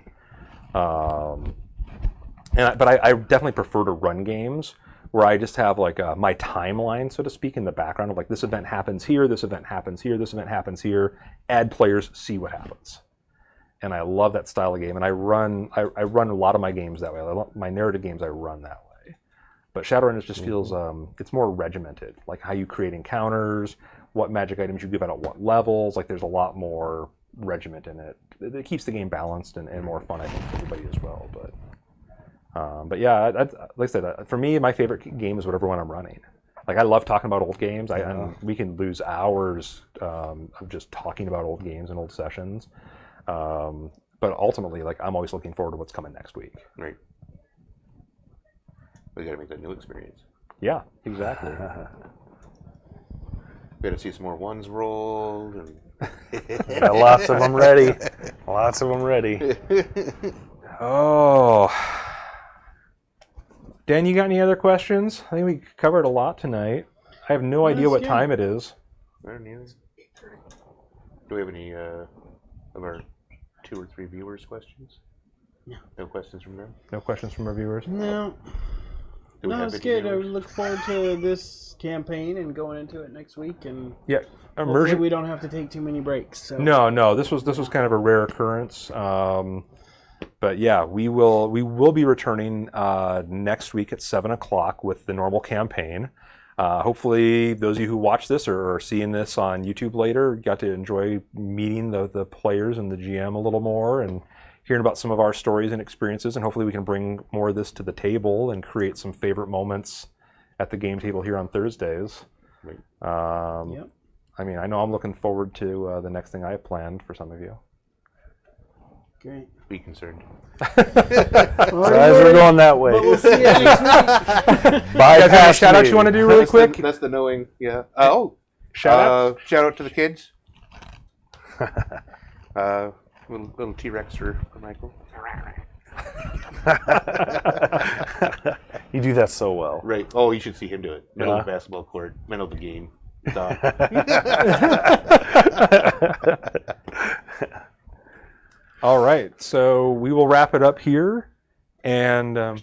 But I definitely prefer to run games where I just have like my timeline, so to speak, in the background of like this event happens here, this event happens here, this event happens here. Add players, see what happens. And I love that style of game, and I run a lot of my games that way. My narrative games I run that way. But Shadowrun just feels it's more regimented, like how you create encounters, what magic items you give out at what levels. Like there's a lot more regiment in it. It keeps the game balanced and more fun, I think, for everybody as well. But yeah, like I said, for me, my favorite game is whatever one I'm running. Like I love talking about old games. We can lose hours of just talking about old games and old sessions. But ultimately, like I'm always looking forward to what's coming next week. Right. We got to make that new experience. Yeah, exactly. We got to see some more ones rolled. And got lots of them ready. Lots of them ready. Oh. Dan, you got any other questions? I think we covered a lot tonight. I have no idea what time it is. Do we have any of our 2 or 3 viewers' questions? No. No questions from them? No questions from our viewers? No. No, it's good. I look forward to this campaign and going into it next week, and yeah, Immersion. We don't have to take too many breaks. So. No. This was kind of a rare occurrence. But yeah, we will be returning next week at 7:00 with the normal campaign. Hopefully, those of you who watch this or are seeing this on YouTube later got to enjoy meeting the players and the GM a little more and hearing about some of our stories and experiences. And hopefully, we can bring more of this to the table and create some favorite moments at the game table here on Thursdays. Right. Yep. I mean, I know I'm looking forward to the next thing I have planned for some of you. Great. Be concerned. Guys are going that way. But we'll see you next week. Bypass shout out you want to do really quick? That's the knowing, yeah. Shout out to the kids. Little T-Rex for Michael. You do that so well. Right. Oh, you should see him do it. Middle of Yeah. the basketball court, middle of the game. Done. All right, so we will wrap it up here. And oh,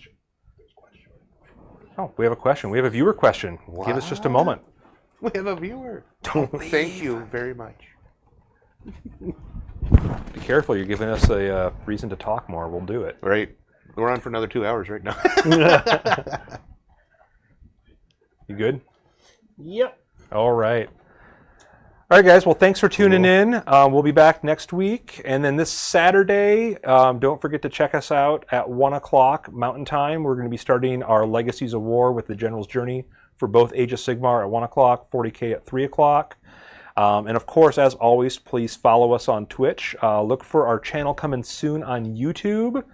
we have a question. We have a viewer question. Give us just a moment. We have a viewer. Thank you very much. Be careful. You're giving us a reason to talk more. We'll do it. Right. We're on for another 2 hours right now. You good? Yep. All right. All right, guys. Well, thanks for tuning in. We'll be back next week. And then this Saturday, don't forget to check us out at 1 o'clock Mountain Time. We're going to be starting our Legacies of War with the General's Journey for both Age of Sigmar at 1 o'clock, 40K at 3 o'clock. And of course, as always, please follow us on Twitch. Look for our channel coming soon on YouTube.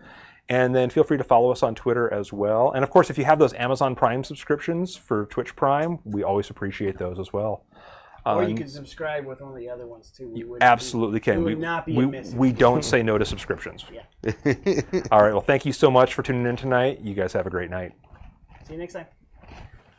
And then feel free to follow us on Twitter as well. And of course, if you have those Amazon Prime subscriptions for Twitch Prime, we always appreciate those as well. Or you can subscribe with one of the other ones too. We would Absolutely can. We would not be we don't say no to subscriptions. Yeah. All right. Well, thank you so much for tuning in tonight. You guys have a great night. See you next time.